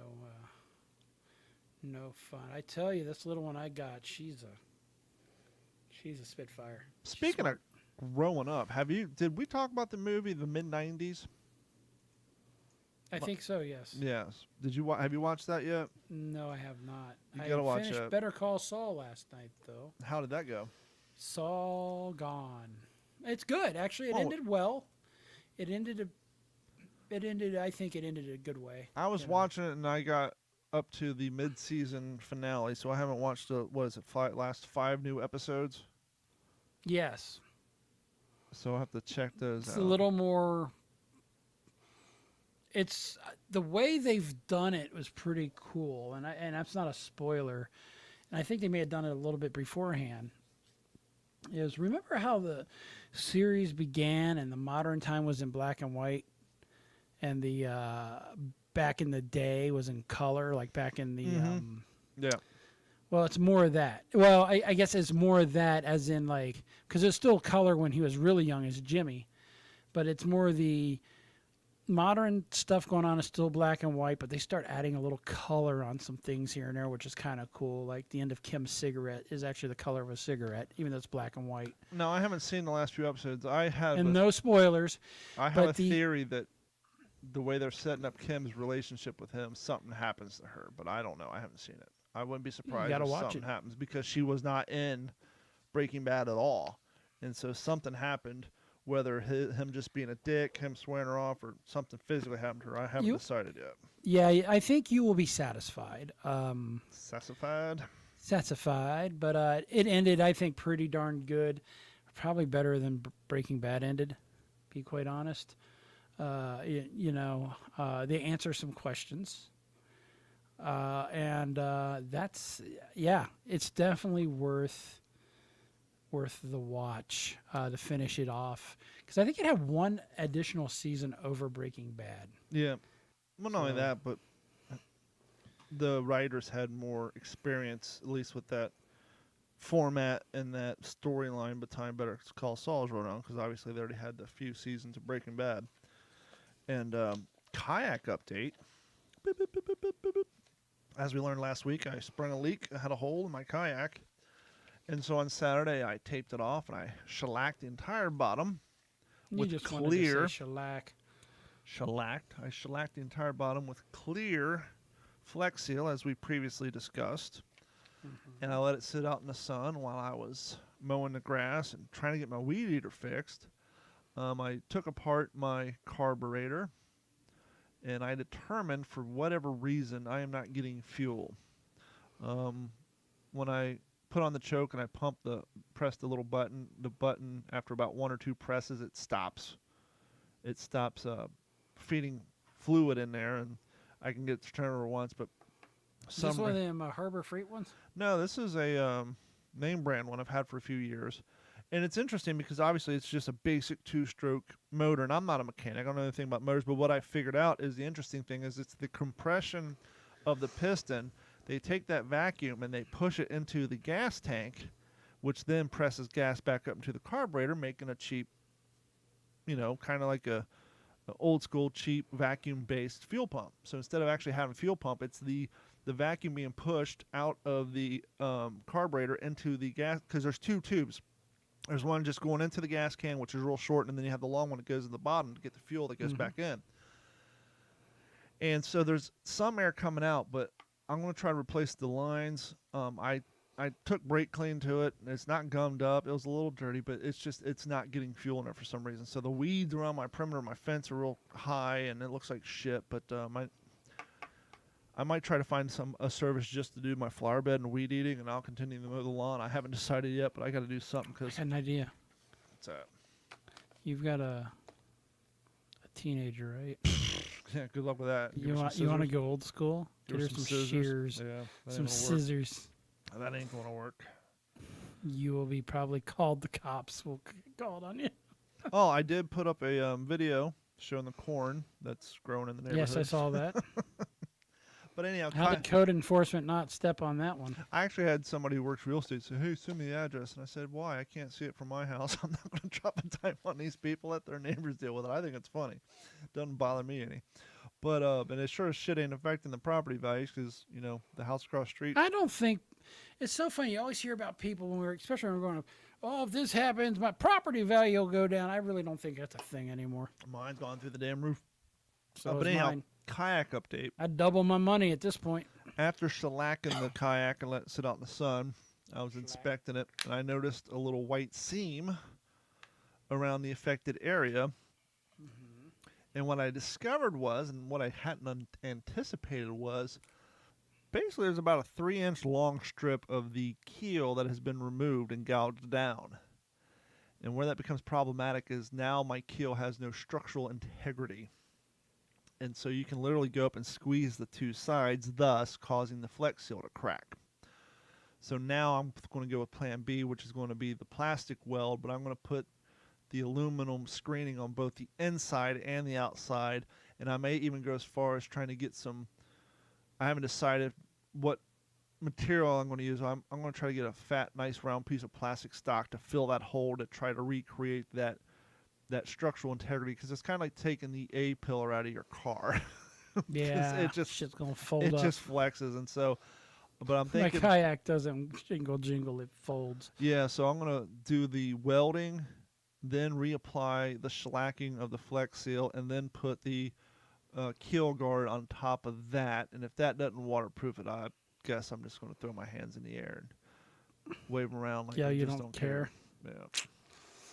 fun. I tell you, this little one I got, she's a spitfire. She's Speaking of smart. growing up, did we talk about the movie the mid '90s? I think so. Yes. Yes. Have you watched that yet? No, I have not. You I gotta watch finished that. Better Call Saul last night, though. How did that go? Saul gone. It's good, actually. It Oh. ended well. It ended. I think it ended a good way. I was you know. watching it and I got up to the mid-season finale, so I haven't watched the last 5 new episodes. Yes, So I'll have to check those it's out. a little more. It's the way they've done it was pretty cool, and that's not a spoiler. And I think they may have done it a little bit beforehand. Is remember how the series began and the modern time was in black and white, and the back in the day was in color, like back in the. Mhm. Yeah. Well, it's more of that. Well, I guess it's more of that, as in like, because it's still color when he was really young as Jimmy, but it's more the modern stuff going on is still black and white, but they start adding a little color on some things here and there, which is kind of cool. Like the end of Kim's cigarette is actually the color of a cigarette, even though it's black and white. No, I haven't seen the last few episodes. I have And no spoilers. I have but a the- theory that the way they're setting up Kim's relationship with him, something happens to her, but I don't know. I haven't seen it. I wouldn't be surprised gotta if watch something it. happens because she was not in Breaking Bad at all. And so something happened, whether him just being a dick, him swearing her off, or something physically happened to her. I haven't You- decided yet. Yeah, I think you will be satisfied. Sassified? But it ended, I think, pretty darn good. Probably better than Breaking Bad ended, to be quite honest. They answer some questions. It's definitely worth the watch to finish it off. Because I think it had one additional season over Breaking Bad. Yeah. Well, not only So- that, but the writers had more experience, at least with that format and that storyline behind Better Call Saul's wrote on, because obviously they already had the few seasons of Breaking Bad. And kayak update. Boop, boop, boop, boop, boop, boop, boop. As we learned last week, I sprung a leak. I had a hole in my kayak. And so on Saturday, I taped it off and I shellacked the entire bottom You with just clear. wanted to say shellac. I shellacked the entire bottom with clear Flex Seal, as we previously discussed. And I let it sit out in the sun while I was mowing the grass and trying to get my weed eater fixed. I took apart my carburetor, and I determined, for whatever reason, I am not getting fuel. When I put on the choke and I press the little button, after about 1 or 2 presses, it stops. It stops feeding fluid in there, and I can get it to turn over once, but Is this one of them Harbor Freight ones? no, this is a name brand one I've had for a few years. And it's interesting because obviously it's just a basic 2-stroke motor, and I'm not a mechanic. I don't know anything about motors, but what I figured out is the interesting thing is it's the compression of the piston. They take that vacuum and they push it into the gas tank, which then presses gas back up into the carburetor, making a cheap, kind of like a old school cheap vacuum-based fuel pump. So instead of actually having a fuel pump, it's the vacuum being pushed out of the carburetor into the gas, because there's 2 tubes. There's one just going into the gas can, which is real short, and then you have the long one that goes to the bottom to get the fuel that goes back in. And so there's some air coming out, but I'm going to try to replace the lines. I took brake clean to it, and it's not gummed up. It was a little dirty, but it's not getting fuel in it for some reason. So the weeds around my perimeter of my fence are real high, and it looks like shit, but I might try to find a service just to do my flower bed and weed eating, and I'll continue to mow the lawn. I haven't decided yet, but I got to do something I because got an idea. it's You've got a teenager, right? yeah. Good luck with that. Give You her want some to scissors. go old school? Get her some shears, Yeah, that some ain't gonna work. scissors. That ain't gonna work. You will be probably called. The cops will call on you. Oh, I did put up a video showing the corn that's growing in the neighborhood. Yes, I saw that. But anyhow, How did code enforcement not step on that one? I actually had somebody who works real estate say, "Hey, send me the address," and I said, "Why? I can't see it from my house. I'm not going to drop a dime on these people. Let their neighbors deal with it. I think it's funny. Doesn't bother me any." But and it sure as shit ain't affecting the property values because the house across the street. I don't think it's so funny. You always hear about people when especially when we're going, "Oh, if this happens, my property value will go down." I really don't think that's a thing anymore. Mine's gone through the damn roof. So But is anyhow, mine. kayak update. I'd double my money at this point. After shellacking the kayak and let it sit out in the sun, I was inspecting it and I noticed a little white seam around the affected area. And what I discovered was, and what I hadn't anticipated was, basically there's about a 3-inch long strip of the keel that has been removed and gouged down. And where that becomes problematic is now my keel has no structural integrity. And so you can literally go up and squeeze the two sides, thus causing the Flex Seal to crack. So now I'm going to go with plan B, which is going to be the plastic weld, but I'm going to put the aluminum screening on both the inside and the outside. And I may even go as far as trying to get some, I haven't decided what material I'm going to use. I'm going to try to get a fat, nice round piece of plastic stock to fill that hole to try to recreate that structural integrity, because it's kind of like taking the A pillar out of your car. Yeah, it just shit's gonna fold it up. just flexes, and so. But I'm My thinking, kayak doesn't jingle; it folds. yeah. So I'm gonna do the welding, then reapply the shellacking of the Flex Seal, and then put the keel guard on top of that. And if that doesn't waterproof it, I guess I'm just gonna throw my hands in the air and wave them around like Yeah, I you just don't care. Yeah.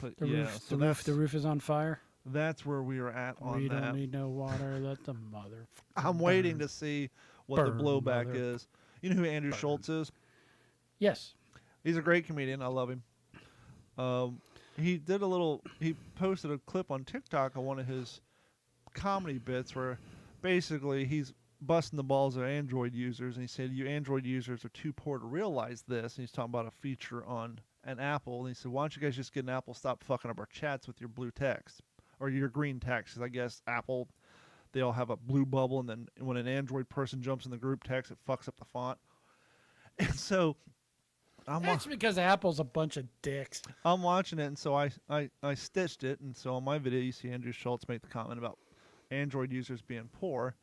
But The yeah, roof, so the roof is on fire. that's where we are at on We that. don't need no water. Let the mother. I'm waiting to see what the Burn, blowback mother. is. You know who Andrew Schultz is? Yes. He's a great comedian. I love him. He posted a clip on TikTok on one of his comedy bits where basically he's busting the balls of Android users, and he said, "You Android users are too poor to realize this." And he's talking about a feature on an Apple, and he said, "Why don't you guys just get an Apple? Stop fucking up our chats with your blue text or your green text." 'Cause I guess Apple, they all have a blue bubble, and then when an Android person jumps in the group text, it fucks up the font. And so That's because Apple's a bunch of dicks. I'm watching it, and so I stitched it, and so on my video you see Andrew Schultz make the comment about Android users being poor,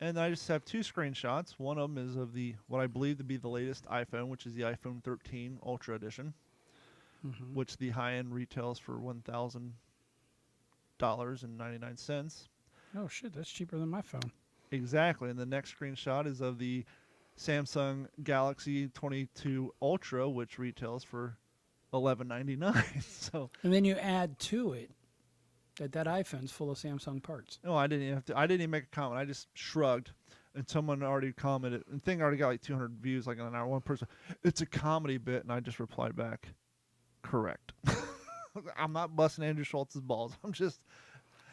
and I just have two screenshots. One of them is of what I believe to be the latest iPhone, which is the iPhone 13 Ultra Edition, which the high end retails for $1,000.99. Oh shit, that's cheaper than my phone. Exactly, and the next screenshot is of the Samsung Galaxy 22 Ultra, which retails for $11.99. So, And then you add to it that iPhone's full of Samsung parts. no, I didn't even make a comment. I just shrugged, and someone already commented. And the thing already got like 200 views, like an hour. One person, "It's a comedy bit," and I just replied back, "Correct." I'm not busting Andrew Schultz's balls.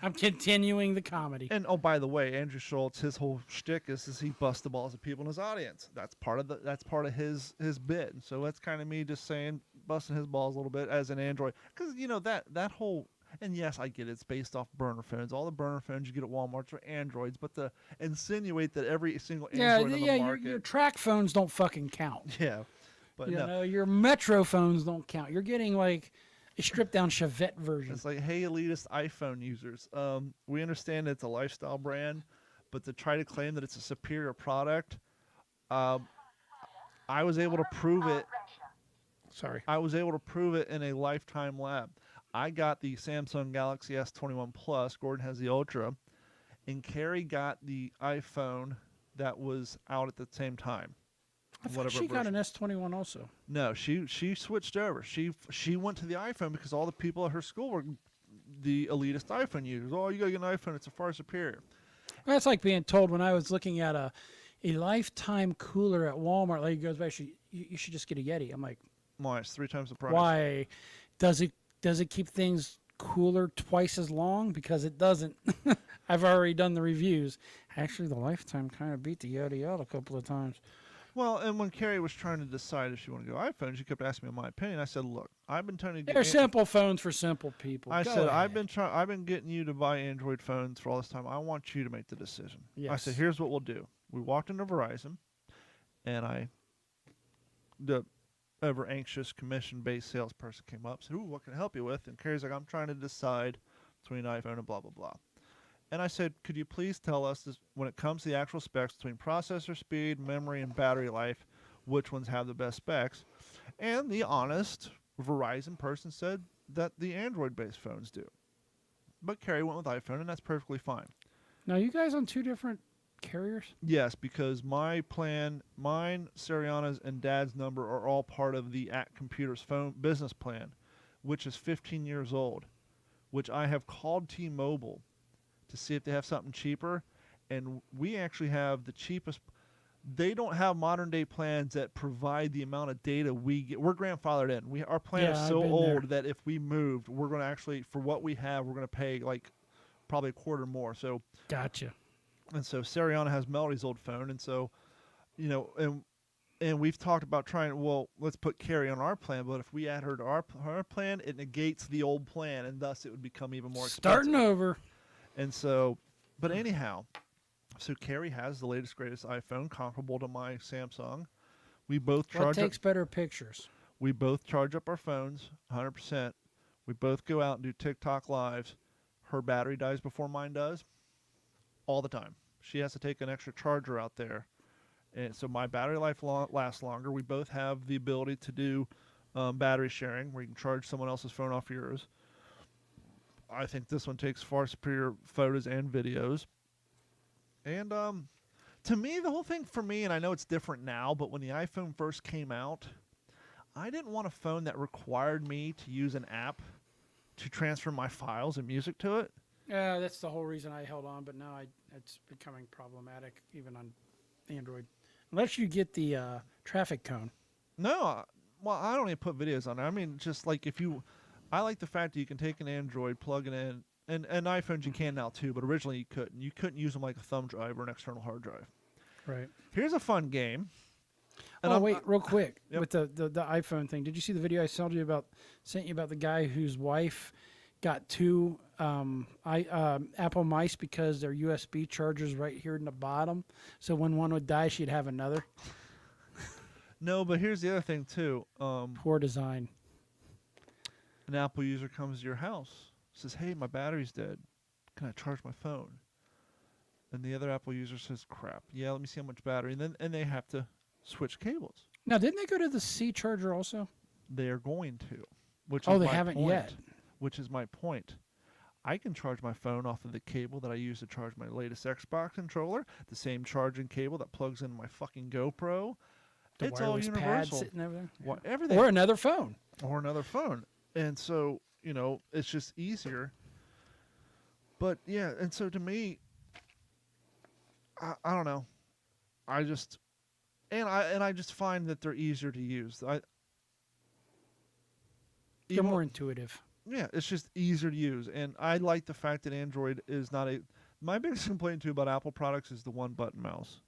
I'm continuing the comedy. And oh, by the way, Andrew Schultz, his whole shtick is he busts the balls of people in his audience. That's part of his bit. And so that's kind of me just saying busting his balls a little bit as an Android, because that whole. And yes, I get it. It's based off burner phones. All the burner phones you get at Walmart are Androids, but to insinuate that every single Android on the market, your track phones don't fucking count. yeah, but You no, know, your Metro phones don't count. You're getting like a stripped down Chevette version. it's like, hey, elitist iPhone users, we understand it's a lifestyle brand, but to try to claim that it's a superior product, I was able to prove it. Sorry. I was able to prove it in a lifetime lab. I got the Samsung Galaxy S21 Plus. Gordon has the Ultra, and Carrie got the iPhone that was out at the same time. I thought Whatever she got version. an S21 also. No, she switched over. She went to the iPhone because all the people at her school were the elitist iPhone users. Oh, you gotta get an iPhone; it's a far superior. That's like being told when I was looking at a lifetime cooler at Walmart. Like, he goes back, you should just get a Yeti. I'm like, Why? It's 3 times the price. why? Does it keep things cooler twice as long? Because it doesn't. I've already done the reviews. Actually, the Lifetime kind of beat the Yoti out a couple of times. Well, and when Carrie was trying to decide if she wanted to go iPhone, she kept asking me my opinion. I said, "Look, I've been trying to get." They're simple phones for simple people. I Go said, ahead. I've been getting you to buy Android phones for all this time. I want you to make the decision. I said, Yes. here's what we'll do. We walked into Verizon, and the ever anxious commission-based salesperson came up, said, "Ooh, what can I help you with?" And Carrie's like, "I'm trying to decide between iPhone and blah blah blah." And I said, "Could you please tell us this, when it comes to the actual specs between processor speed, memory, and battery life, which ones have the best specs?" And the honest Verizon person said that the Android-based phones do. But Carrie went with iPhone, and that's perfectly fine. Now, you guys on 2 different carriers? Yes, because my plan, mine, Sariana's, and Dad's number are all part of the At Computers phone business plan, which is 15 years old, which I have called T-Mobile to see if they have something cheaper, and we actually have the cheapest. They don't have modern day plans that provide the amount of data we get. We're grandfathered in. Our plan Yeah, is I've so been old that if we moved, we're going to actually, for what we have, we're going to pay like probably a quarter more. So, Gotcha. and so Sariana has Melody's old phone, and so, you know, and we've talked about trying. Well, let's put Carrie on our plan, but if we add her to our plan, it negates the old plan, and thus it would become even more expensive. Starting over. And so, but anyhow, so Carrie has the latest, greatest iPhone comparable to my Samsung. We both What charge. takes better pictures? We both charge up our phones 100%. We both go out and do TikTok lives. Her battery dies before mine does, all the time. She has to take an extra charger out there, and so my battery life lasts longer. We both have the ability to do battery sharing, where you can charge someone else's phone off yours. I think this one takes far superior photos and videos. And to me, the whole thing for me, and I know it's different now, but when the iPhone first came out, I didn't want a phone that required me to use an app to transfer my files and music to it. Yeah, that's the whole reason I held on, but now it's becoming problematic even on Android. Unless you get the traffic cone. No, well, I don't even put videos on there. I mean, just like I like the fact that you can take an Android, plug it in, and iPhones you can now too, but originally you couldn't. You couldn't use them like a thumb drive or an external hard drive. Right. Here's a fun game. Oh, wait, real quick. Yep. With the iPhone thing. Did you see the video I sent you about the guy whose wife got 2 Apple mice because their USB charger's right here in the bottom? So when one would die, she'd have another? No, but here's the other thing too. Poor design. An Apple user comes to your house, says, "Hey, my battery's dead. Can I charge my phone?" And the other Apple user says, "Crap. Yeah, let me see how much battery." And they have to switch cables. Now, didn't they go to the C charger also? They are going to, which Oh, is they my haven't point, yet. Which is my point. I can charge my phone off of the cable that I use to charge my latest Xbox controller, the same charging cable that plugs into my fucking GoPro. The It's all wireless pad universal. sitting over there? Wha- everything. Or another phone. Or another phone. And so, you know, it's just easier. But yeah, and so to me, I don't know. I just find that they're easier to use. They're more intuitive. Yeah, it's just easier to use. And I like the fact that Android is not my biggest complaint too about Apple products is the one button mouse.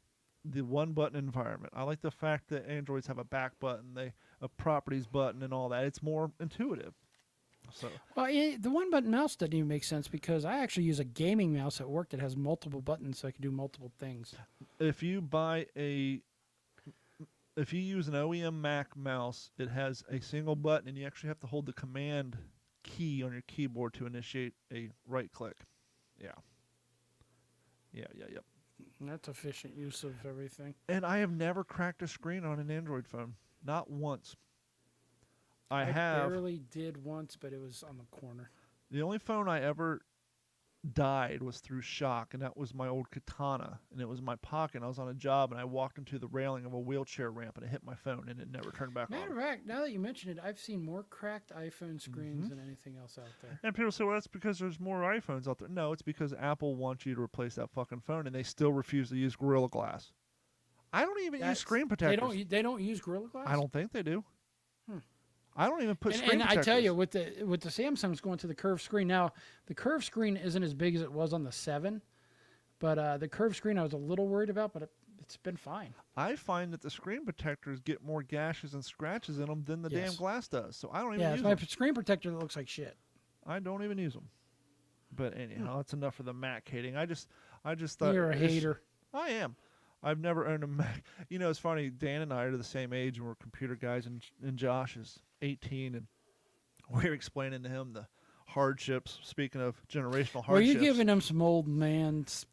The one button environment. I like the fact that Androids have a back button, a properties button and all that. It's more intuitive. So Well, the one button mouse doesn't even make sense because I actually use a gaming mouse at work that has multiple buttons so I can do multiple things. if you use an OEM Mac mouse, it has a single button and you actually have to hold the command key on your keyboard to initiate a right click. Yeah. And that's efficient use of everything. And I have never cracked a screen on an Android phone. Not once. I have. barely did once, but it was on the corner. The only phone I ever died was through shock, and that was my old Katana. And it was in my pocket. I was on a job, and I walked into the railing of a wheelchair ramp, and it hit my phone, and it never turned back Matter on. of fact, now that you mention it, I've seen more cracked iPhone screens than anything else out there. And people say, well, that's because there's more iPhones out there. No, it's because Apple wants you to replace that fucking phone, and they still refuse to use Gorilla Glass. I don't even use screen protectors. They don't use Gorilla Glass? I don't think they do. I don't even put And, screen and I tell protectors. you, with the Samsung's going to the curved screen now, the curved screen isn't as big as it was on the 7, but the curved screen I was a little worried about, but it's been fine. I find that the screen protectors get more gashes and scratches in them than the damn Yes. glass does. So I don't even Yeah, use it's my them. screen protector that looks like shit. I don't even use them. But anyhow, that's enough of the Mac hating. I just thought You're a it's- hater. I am. I've never owned a Mac. You know, it's funny. Dan and I are the same age, and we're computer guys, and Josh is 18, and we're explaining to him the hardships. Speaking of generational hardships. Were you giving him some old man's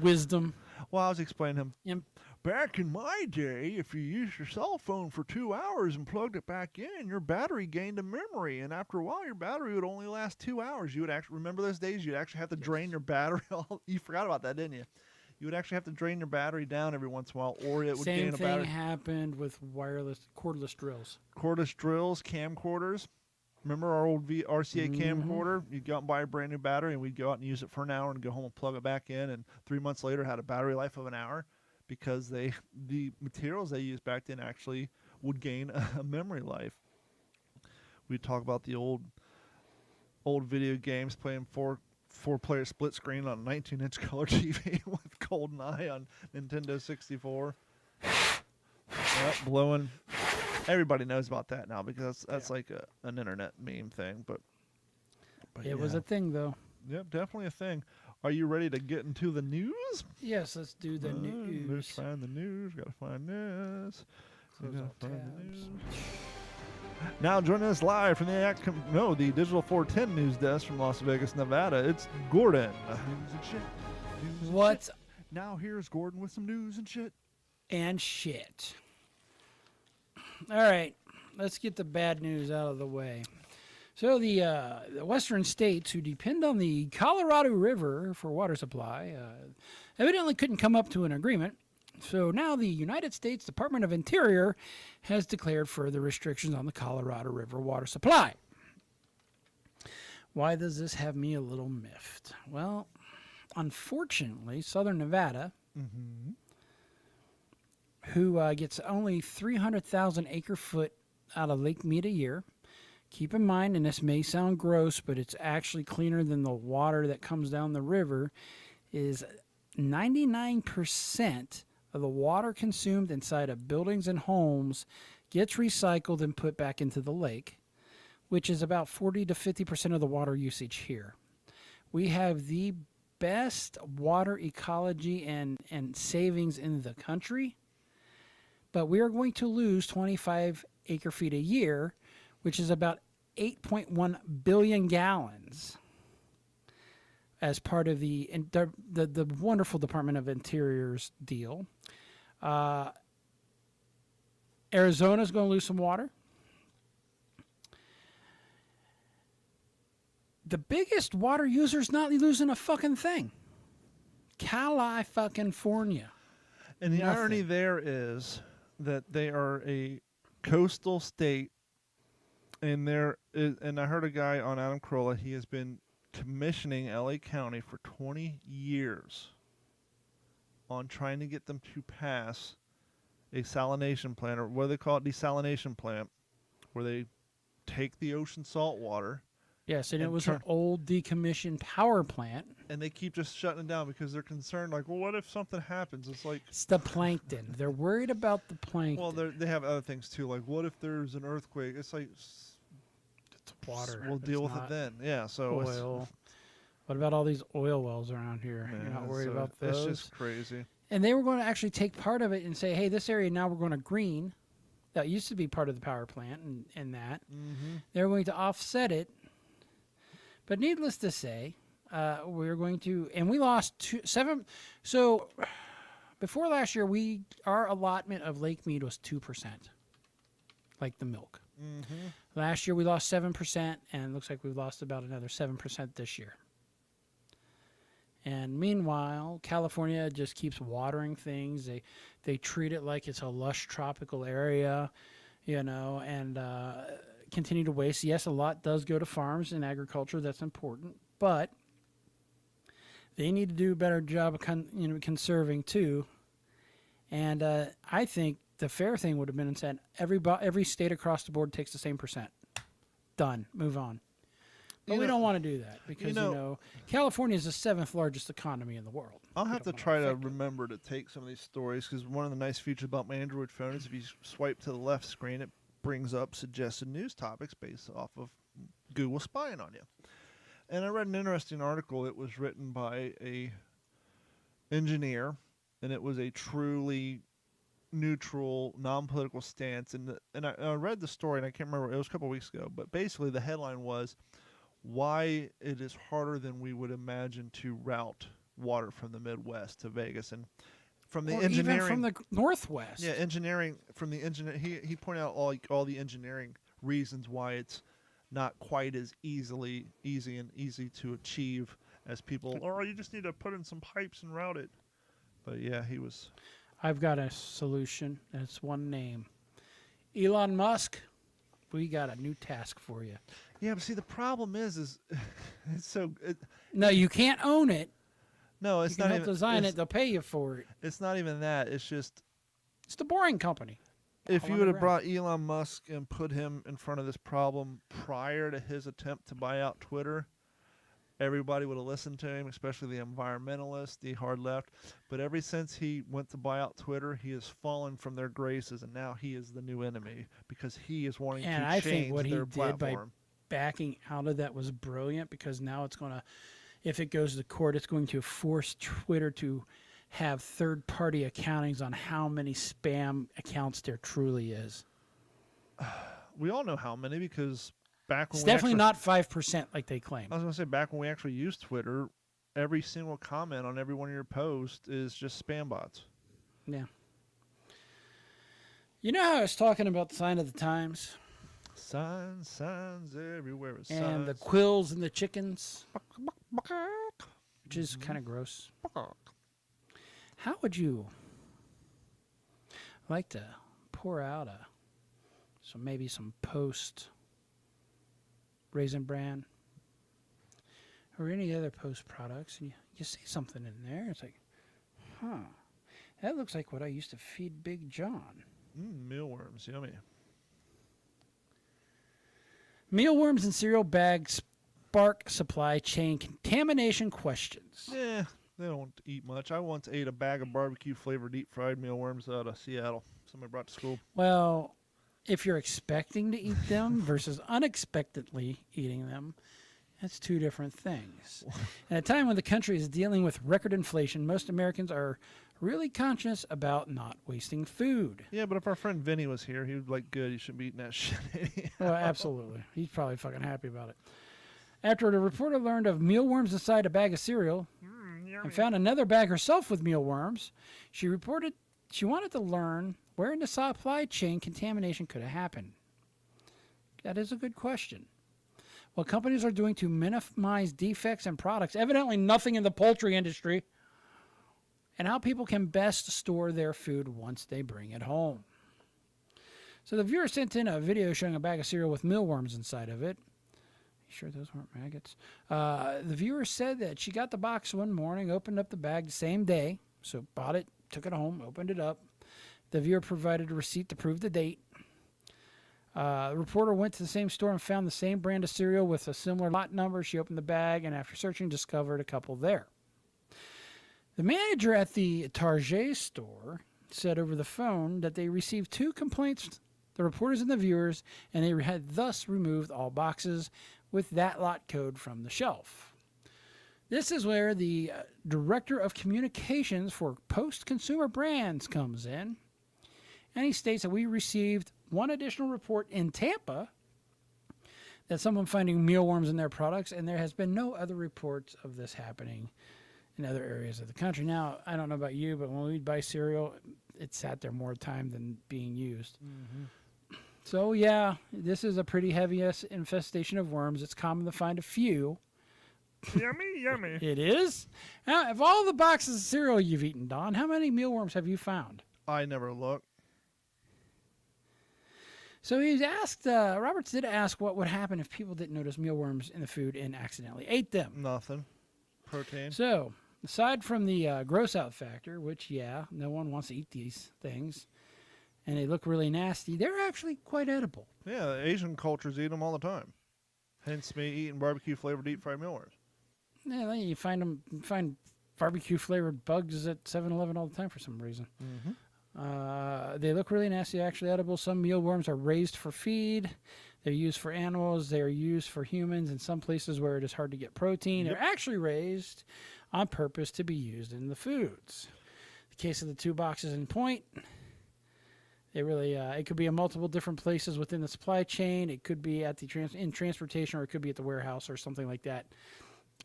wisdom? Well, I was explaining to him. Yep. Back in my day, if you used your cell phone for 2 hours and plugged it back in, your battery gained a memory, and after a while, your battery would only last 2 hours. You would actually remember those days. You'd actually have to drain your battery. You forgot about that, didn't you? You would actually have to drain your battery down every once in a while, or it would Same gain a thing battery. happened with cordless drills. Cordless drills, camcorders. Remember our old RCA camcorder? You'd go out and buy a brand new battery, and we'd go out and use it for an hour and go home and plug it back in, and 3 months later had a battery life of an hour because the materials they used back then actually would gain a memory life. We'd talk about the old video games, playing four-player split screen on a 19-inch color TV with GoldenEye on Nintendo 64. Yep, blowing. Everybody knows about that now because that's like an internet meme thing. But It was a thing, though. Yep, definitely a thing. Are you ready to get into the news? Yes, let's do the Let's news. find the news. Gotta find this. Close Gotta all find the tabs. news. Now joining us live from the Digital 410 news desk from Las Vegas, Nevada. It's Gordon. News and shit. News and What shit. Now here's Gordon with some news and shit. and shit. All right, let's get the bad news out of the way. So the western states who depend on the Colorado River for water supply evidently couldn't come up to an agreement. So now the United States Department of Interior has declared further restrictions on the Colorado River water supply. Why does this have me a little miffed? Well, unfortunately, Southern Nevada, who gets only 300,000 acre-foot out of Lake Mead a year. Keep in mind, and this may sound gross, but it's actually cleaner than the water that comes down the river, is 99% of the water consumed inside of buildings and homes gets recycled and put back into the lake, which is about 40 to 50% of the water usage here. We have the best water ecology and savings in the country, but we are going to lose 25 acre feet a year, which is about 8.1 billion gallons as part of the wonderful Department of Interior's deal. Arizona's going to lose some water. The biggest water user's not losing a fucking thing. California. And the Nothing. irony there is that they are a coastal state, and and I heard a guy on Adam Carolla, he has been commissioning LA County for 20 years on trying to get them to pass a salination plant, or what do they call it, desalination plant, where they take the ocean salt water. Yes, and it And was an old decommissioned power plant. And they keep just shutting it down because they're concerned, like, well, what if something happens? It's like, It's the plankton. They're worried about the plankton. well, they have other things too, like, what if there's an earthquake? It's like, It's water. we'll deal It's with it not then. Yeah, so Oil. What about all these oil wells around here? Man, You're not worried so about those? It's just crazy. And they were going to actually take part of it and say, hey, this area now we're going to green. That used to be part of the power plant and that. Mm-hmm. They're going to offset it. But needless to say, we're going to, and we lost 7. So before last year, our allotment of Lake Mead was 2%, like the milk. Mm-hmm. Last year we lost 7%, and it looks like we've lost about another 7% this year. And meanwhile, California just keeps watering things. They treat it like it's a lush tropical area, and continue to waste. Yes, a lot does go to farms and agriculture. That's important, but they need to do a better job of conserving too. And I think the fair thing would have been said every state across the board takes the same percent. Done. Move on. But You we know- don't want to do that because, California is the 7th largest economy in the world. I'll We have to don't wanna try to affect it. remember to take some of these stories because one of the nice features about my Android phone is if you swipe to the left screen, it brings up suggested news topics based off of Google spying on you. And I read an interesting article. It was written by a engineer, and it was a truly neutral, non-political stance. And I read the story, and I can't remember. It was a couple weeks ago, but basically the headline was why it is harder than we would imagine to route water from the Midwest to Vegas, and from the Or engineering, even from the Northwest. yeah, engineering from the engineer. He pointed out all the engineering reasons why it's not quite as easy to achieve as people. Or you just need to put in some pipes and route it. But yeah, he was. I've got a solution, and it's one name. Elon Musk, we got a new task for you. Yeah, but see, the problem is it's so. No, you can't own it. No, You it's can not help even. design it's, it. They'll pay you for it. it's not even that. It's just It's the boring company. if All you would have underground. brought Elon Musk and put him in front of this problem prior to his attempt to buy out Twitter, everybody would have listened to him, especially the environmentalists, the hard left. But ever since he went to buy out Twitter, he has fallen from their graces, and now he is the new enemy because he is wanting And to I change think what he their did by platform. backing out of that was brilliant because now it's going to, if it goes to court, it's going to force Twitter to have third-party accountings on how many spam accounts there truly is. We all know how many because back when It's we definitely actually, not 5% like they claim. I was going to say back when we actually used Twitter, every single comment on every one of your posts is just spam bots. Yeah. You know how I was talking about the sign of the times Signs everywhere. and the signs. quills and the chickens, which is kind of gross. How would you like to pour out maybe some Post Raisin Bran or any other Post products, and you see something in there? It's like, that looks like what I used to feed Big John. Mealworms, yummy. Mealworms and cereal bags spark supply chain contamination questions. Yeah, they don't eat much. I once ate a bag of barbecue flavored deep fried mealworms out of Seattle. Somebody brought to school. Well, if you're expecting to eat them versus unexpectedly eating them, that's two different things. At a time when the country is dealing with record inflation, most Americans are really conscious about not wasting food. Yeah, but if our friend Vinny was here, he would like good. He shouldn't be eating that shit. Well, absolutely. He's probably fucking happy about it. After the reporter learned of mealworms inside a bag of cereal and found another bag herself with mealworms, she reported she wanted to learn where in the supply chain contamination could have happened. That is a good question. What companies are doing to minimize defects in products, evidently nothing in the poultry industry, and how people can best store their food once they bring it home. So the viewer sent in a video showing a bag of cereal with mealworms inside of it. You sure those weren't maggots? The viewer said that she got the box one morning, opened up the bag the same day, so bought it, took it home, opened it up. The viewer provided a receipt to prove the date. The reporter went to the same store and found the same brand of cereal with a similar lot number. She opened the bag and after searching discovered a couple there. The manager at the Target store said over the phone that they received 2 complaints, the reporters and the viewers, and they had thus removed all boxes with that lot code from the shelf. This is where the director of communications for Post Consumer Brands comes in, and he states that we received one additional report in Tampa that someone finding mealworms in their products, and there has been no other reports of this happening in other areas of the country. Now, I don't know about you, but when we buy cereal, it sat there more time than being used. So, yeah, this is a pretty heavy infestation of worms. It's common to find a few. Yummy, yummy. It is? Now, of all the boxes of cereal you've eaten, Don, how many mealworms have you found? I never look. So he's asked, Roberts did ask what would happen if people didn't notice mealworms in the food and accidentally ate them. Nothing. Protein. So, aside from the gross out factor, which, yeah, no one wants to eat these things, and they look really nasty, they're actually quite edible. Yeah, Asian cultures eat them all the time. Hence me eating barbecue flavored deep fried mealworms. Yeah, you find barbecue flavored bugs at 7-Eleven all the time for some reason. They look really nasty, actually edible. Some mealworms are raised for feed. They're used for animals. They're used for humans in some places where it is hard to get protein. They're actually raised on purpose to be used in the foods. The case of the 2 boxes in point, they really, it could be in multiple different places within the supply chain. It could be at the in transportation, or it could be at the warehouse or something like that.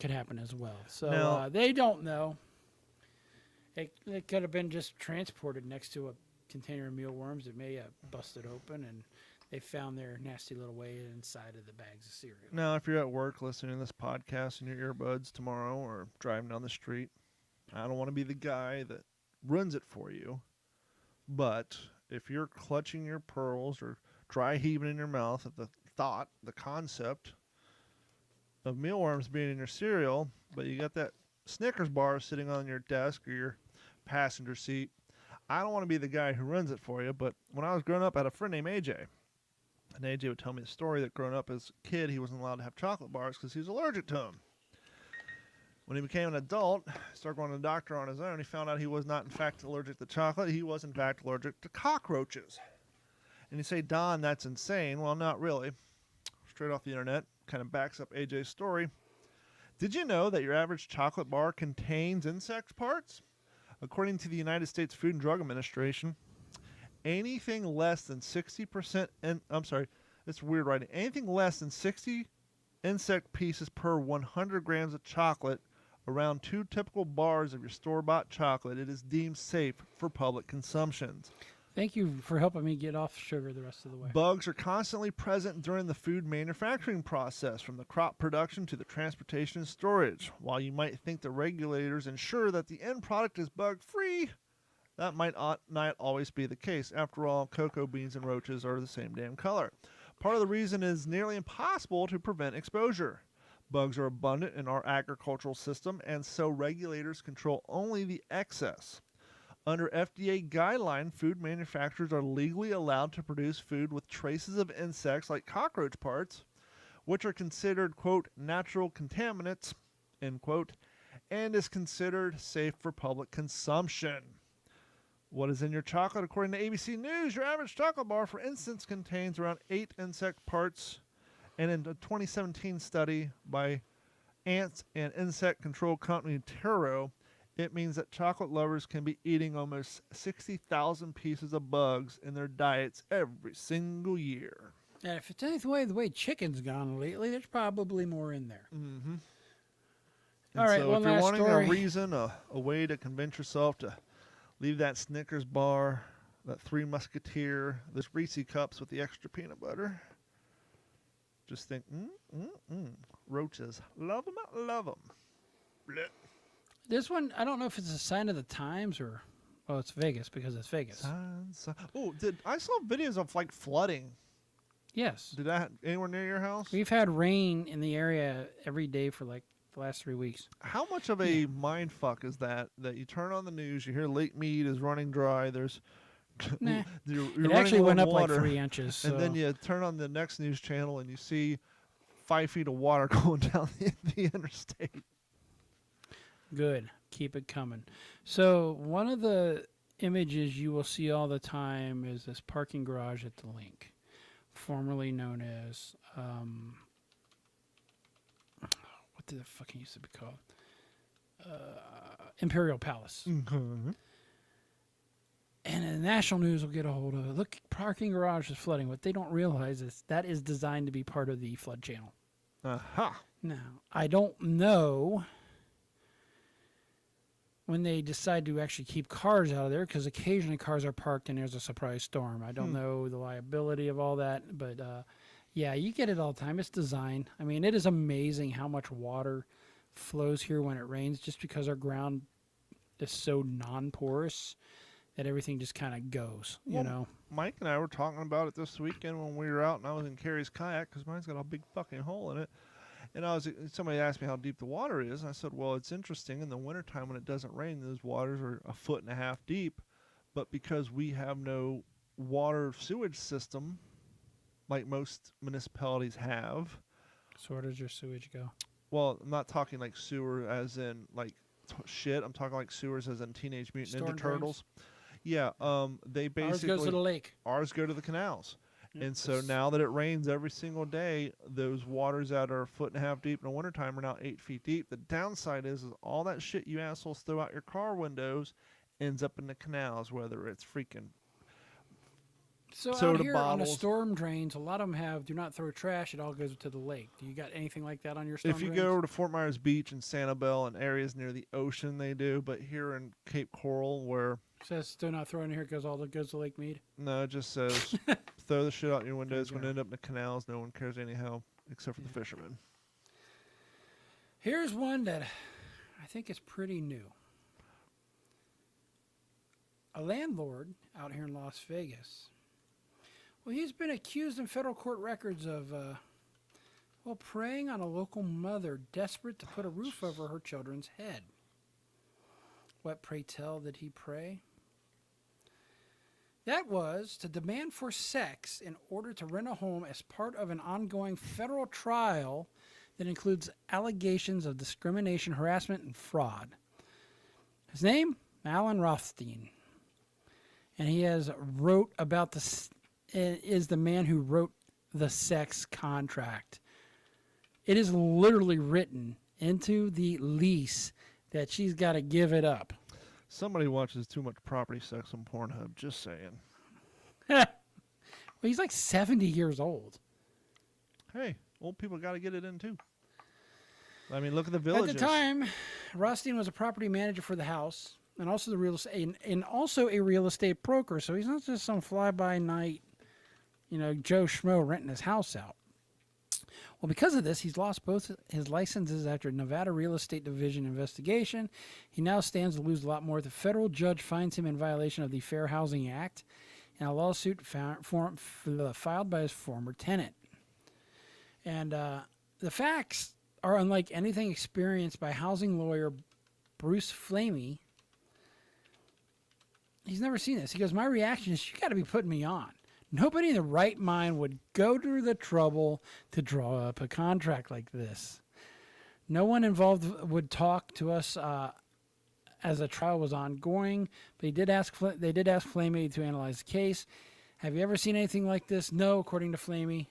Could happen as well. So Now- they don't know. It could have been just transported next to a container of mealworms. It may have busted open, and they found their nasty little way inside of the bags of cereal. Now, if you're at work listening to this podcast in your earbuds tomorrow or driving down the street, I don't want to be the guy that ruins it for you. But if you're clutching your pearls or dry heaving in your mouth at the thought, the concept of mealworms being in your cereal, but you got that Snickers bar sitting on your desk or your passenger seat, I don't want to be the guy who ruins it for you. But when I was growing up, I had a friend named AJ. And AJ would tell me the story that growing up as a kid, he wasn't allowed to have chocolate bars because he was allergic to them. When he became an adult, started going to the doctor on his own, he found out he was not, in fact, allergic to chocolate. He was, in fact, allergic to cockroaches. And you say, Don, that's insane. Well, not really. Straight off the internet, kind of backs up AJ's story. Did you know that your average chocolate bar contains insect parts? According to the United States Food and Drug Administration, anything less than 60%, it's weird writing, anything less than 60 insect pieces per 100 grams of chocolate, around 2 typical bars of your store-bought chocolate, it is deemed safe for public consumption. Thank you for helping me get off sugar the rest of the way. Bugs are constantly present during the food manufacturing process, from the crop production to the transportation and storage. While you might think the regulators ensure that the end product is bug-free, that might not always be the case. After all, cocoa beans and roaches are the same damn color. Part of the reason is nearly impossible to prevent exposure. Bugs are abundant in our agricultural system, and so regulators control only the excess. Under FDA guideline, food manufacturers are legally allowed to produce food with traces of insects like cockroach parts, which are considered, quote, natural contaminants, end quote, and is considered safe for public consumption. What is in your chocolate? According to ABC News, your average chocolate bar, for instance, contains around 8 insect parts. And in a 2017 study by ants and insect control company Taro, it means that chocolate lovers can be eating almost 60,000 pieces of bugs in their diets every single year. And if it's anything the way chicken's gone lately, there's probably more in there. Mm-hmm. All right, so one if you're last wanting story. a reason, a way to convince yourself to leave that Snickers bar, that Three Musketeer, those Reese cups with the extra peanut butter, just think, roaches, love them, love them. Blech. This one, I don't know if it's a sign of the times or, well, it's Vegas because it's Vegas. Oh, I saw videos of like flooding. Yes. Did that anywhere near your house? We've had rain in the area every day for like the last 3 weeks. How much of a mind fuck is that you turn on the news, you hear Lake Mead is running dry, there's Nah. you're It running actually low went on up water, like 3 inches. So. and then you turn on the next news channel and you see 5 feet of water going down the interstate. Good. Keep it coming. So one of the images you will see all the time is this parking garage at the Link, formerly known as, what did the fucking used to be called? Imperial Palace. And the national news will get a hold of it. Look, parking garage is flooding. What they don't realize is that is designed to be part of the flood channel. Aha. Now, I don't know when they decide to actually keep cars out of there, because occasionally cars are parked and there's a surprise storm. I don't know the liability of all that, but yeah, you get it all the time. It's design. I mean, it is amazing how much water flows here when it rains, just because our ground is so non-porous that everything just kind of goes, you know. Mike and I were talking about it this weekend when we were out, and I was in Carrie's kayak because mine's got a big fucking hole in it. And somebody asked me how deep the water is, and I said, well, it's interesting. In the wintertime when it doesn't rain, those waters are 1.5 feet deep. But because we have no water sewage system, like most municipalities have. So where does your sewage go? Well, I'm not talking like sewer as in like shit. I'm talking like sewers as in Teenage Mutant Storm Ninja drains? Turtles. Yeah, they basically Ours goes to the lake. ours go to the canals. Yep, And so that's- now that it rains every single day, those waters that are a foot and a half deep in the wintertime are now 8 feet deep. The downside is all that shit you assholes throw out your car windows ends up in the canals, whether it's freaking So out soda here on the bottles. storm drains, a lot of them have do not throw trash. It all goes to the lake. Do you got anything like that on your storm If you drains? go over to Fort Myers Beach and Sanibel and areas near the ocean, they do. But here in Cape Coral, where Says do not throw in here because goes to Lake Mead. no, it just says throw the shit out your windows. Good When job. it end up in the canals, no one cares anyhow, except for the fishermen. Here's one that I think is pretty new. A landlord out here in Las Vegas. Well, he's been accused in federal court records of, preying on a local mother desperate to put a roof over her children's head. What, pray tell, did he pray? That was to demand for sex in order to rent a home as part of an ongoing federal trial that includes allegations of discrimination, harassment, and fraud. His name, Alan Rothstein. And he has wrote about is the man who wrote the sex contract. It is literally written into the lease that she's got to give it up. Somebody watches too much property sex on Pornhub. Just saying. Well, he's like 70 years old. Hey, old people got to get it in too. I mean, look at the villages. At the time, Rothstein was a property manager for the house and also the real estate and also a real estate broker. So he's not just some fly-by-night, Joe Schmo renting his house out. Well, because of this, he's lost both his licenses after a Nevada Real Estate Division investigation. He now stands to lose a lot more. The federal judge finds him in violation of the Fair Housing Act in a lawsuit filed by his former tenant. And the facts are unlike anything experienced by housing lawyer Bruce Flamey. He's never seen this. He goes, my reaction is, you got to be putting me on. Nobody in the right mind would go through the trouble to draw up a contract like this. No one involved would talk to us as the trial was ongoing, but they did ask Flamey to analyze the case. Have you ever seen anything like this? No, according to Flamey.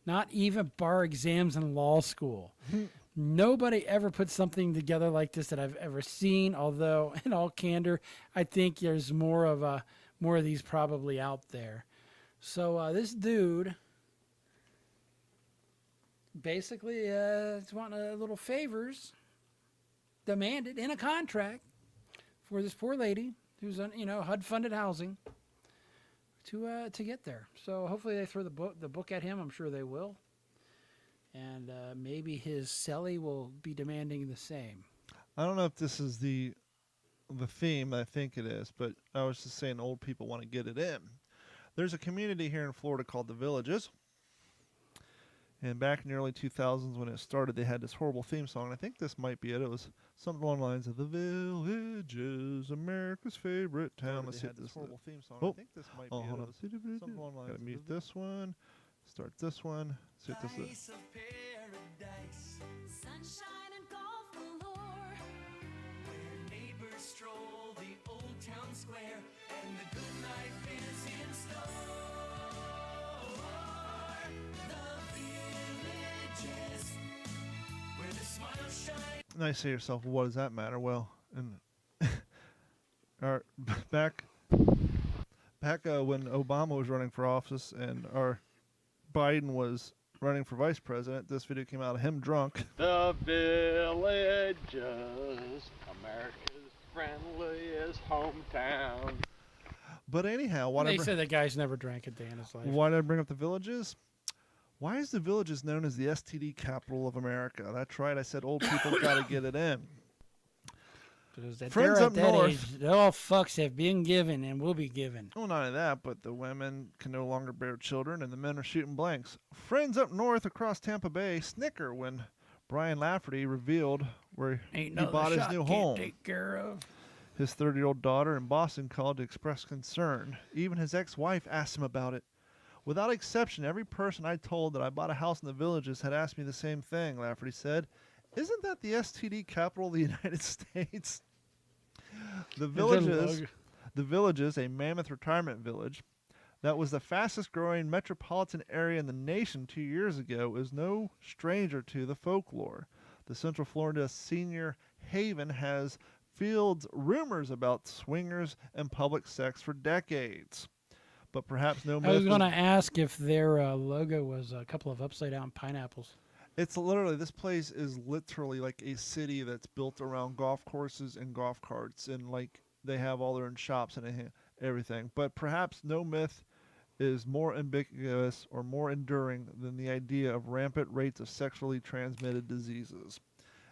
Not even bar exams in law school. Nobody ever put something together like this that I've ever seen, although in all candor, I think there's more of these probably out there. So this dude basically is wanting a little favors demanded in a contract for this poor lady who's on, HUD-funded housing to get there. So hopefully they throw the book at him. I'm sure they will. And maybe his celly will be demanding the same. I don't know if this is the theme. I think it is, but I was just saying old people want to get it in. There's a community here in Florida called the Villages. And back in the early 2000s when it started, they had this horrible theme song. And I think this might be it. It was something along the lines of The Villages, America's favorite town. Let's hit this horrible theme song. Oh. I think this might be hold it. on. It was something along the lines. Gotta mute this one. Start this one. See what this is. Slice of paradise, Sunshine and golf galore. where neighbors stroll the old town square, and the good life is in store. The Villages, where the smile shines. Now you say to yourself, well, what does that matter? Well, and back when Obama was running for office and Biden was running for vice president, this video came out of him drunk. The Villages, America's friendliest hometown. But anyhow, They said the guy's never drank a day in his life. why did I bring up the Villages? Why is the Villages known as the STD capital of America? That's right. I said old people got to get it in. Because that Friends they're up at that north. age, all fucks have been given and will be given. Well, not only that, but the women can no longer bear children, and the men are shooting blanks. Friends up north across Tampa Bay snicker when Brian Lafferty revealed where Ain't he nothing bought a his shot new can't home. take care of. His 30-year-old daughter in Boston called to express concern. Even his ex-wife asked him about it. Without exception, every person I told that I bought a house in the Villages had asked me the same thing, Lafferty said. Isn't that the STD capital of the United States? The Villages, a mammoth retirement village that was the fastest growing metropolitan area in the nation 2 years ago, is no stranger to the folklore. The Central Florida senior haven has fielded rumors about swingers and public sex for decades. But perhaps no myth. I was going to ask if their logo was a couple of upside down pineapples. It's literally, this place is literally like a city that's built around golf courses and golf carts, and like they have all their own shops and everything. But perhaps no myth is more ambiguous or more enduring than the idea of rampant rates of sexually transmitted diseases.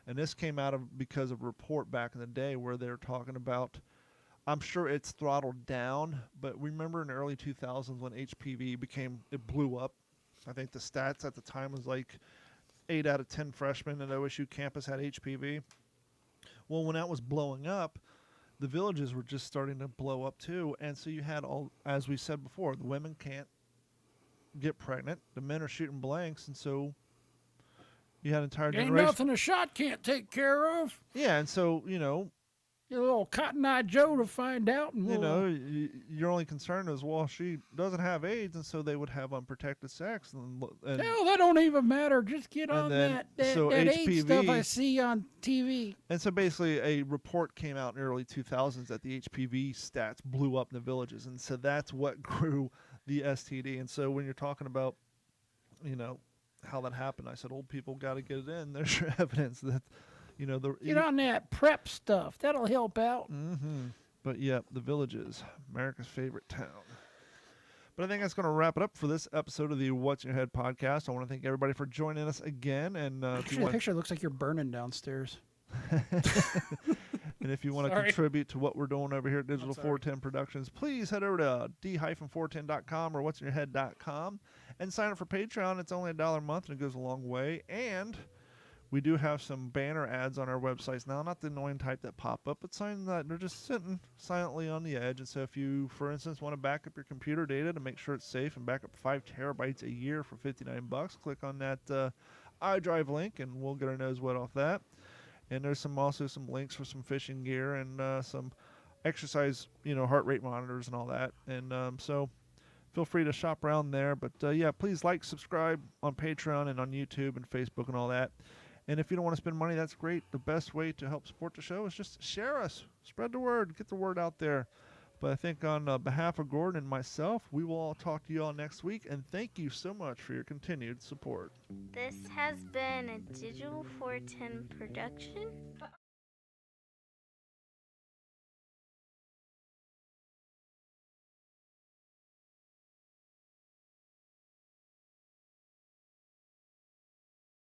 And this came out of because of a report back in the day where they were talking about, I'm sure it's throttled down, but remember in the early 2000s when HPV it blew up. I think the stats at the time was like 8 out of 10 freshmen at OSU campus had HPV. Well, when that was blowing up, the Villages were just starting to blow up too. And so you had all, as we said before, the women can't get pregnant. The men are shooting blanks. And so you had an entire Ain't generation. nothing a shot can't take care of. Yeah. And so, you know, Your little Cotton Eye Joe to find out. And you know, your only concern is, well, she doesn't have AIDS, and so they would have unprotected sex. And hell, that don't even matter. Just get on then, that so AIDS stuff I HPV see on TV. And so basically a report came out in the early 2000s that the HPV stats blew up in the Villages. And so that's what grew the STD. And so when you're talking about, you know, how that happened, I said, old people got to get it in. There's your evidence that, you know, Get on that prep stuff. That'll help out. Mm-hmm. But yeah, the Villages, America's favorite town. But I think that's going to wrap it up for this episode of the What's in Your Head podcast. I want to thank everybody for joining us again. And if you The want, picture looks like you're burning downstairs. and if you want to Sorry. contribute to what we're doing over here at Digital 410 Productions, please head over to d-410.com or what'sinyourhead.com and sign up for Patreon. It's only $1 a month and it goes a long way. And we do have some banner ads on our websites now, not the annoying type that pop up, but signs that they're just sitting silently on the edge. And so if you, for instance, want to back up your computer data to make sure it's safe and back up 5 terabytes a year for $59, click on that iDrive link and we'll get our nose wet off that. And there's also some links for some fishing gear and some exercise, you know, heart rate monitors and all that. And so feel free to shop around there. But yeah, please like, subscribe on Patreon and on YouTube and Facebook and all that. And if you don't want to spend money, that's great. The best way to help support the show is just share us. Spread the word. Get the word out there. But I think on behalf of Gordon and myself, we will all talk to you all next week. And thank you so much for your continued support. This has been a Digital 410 production.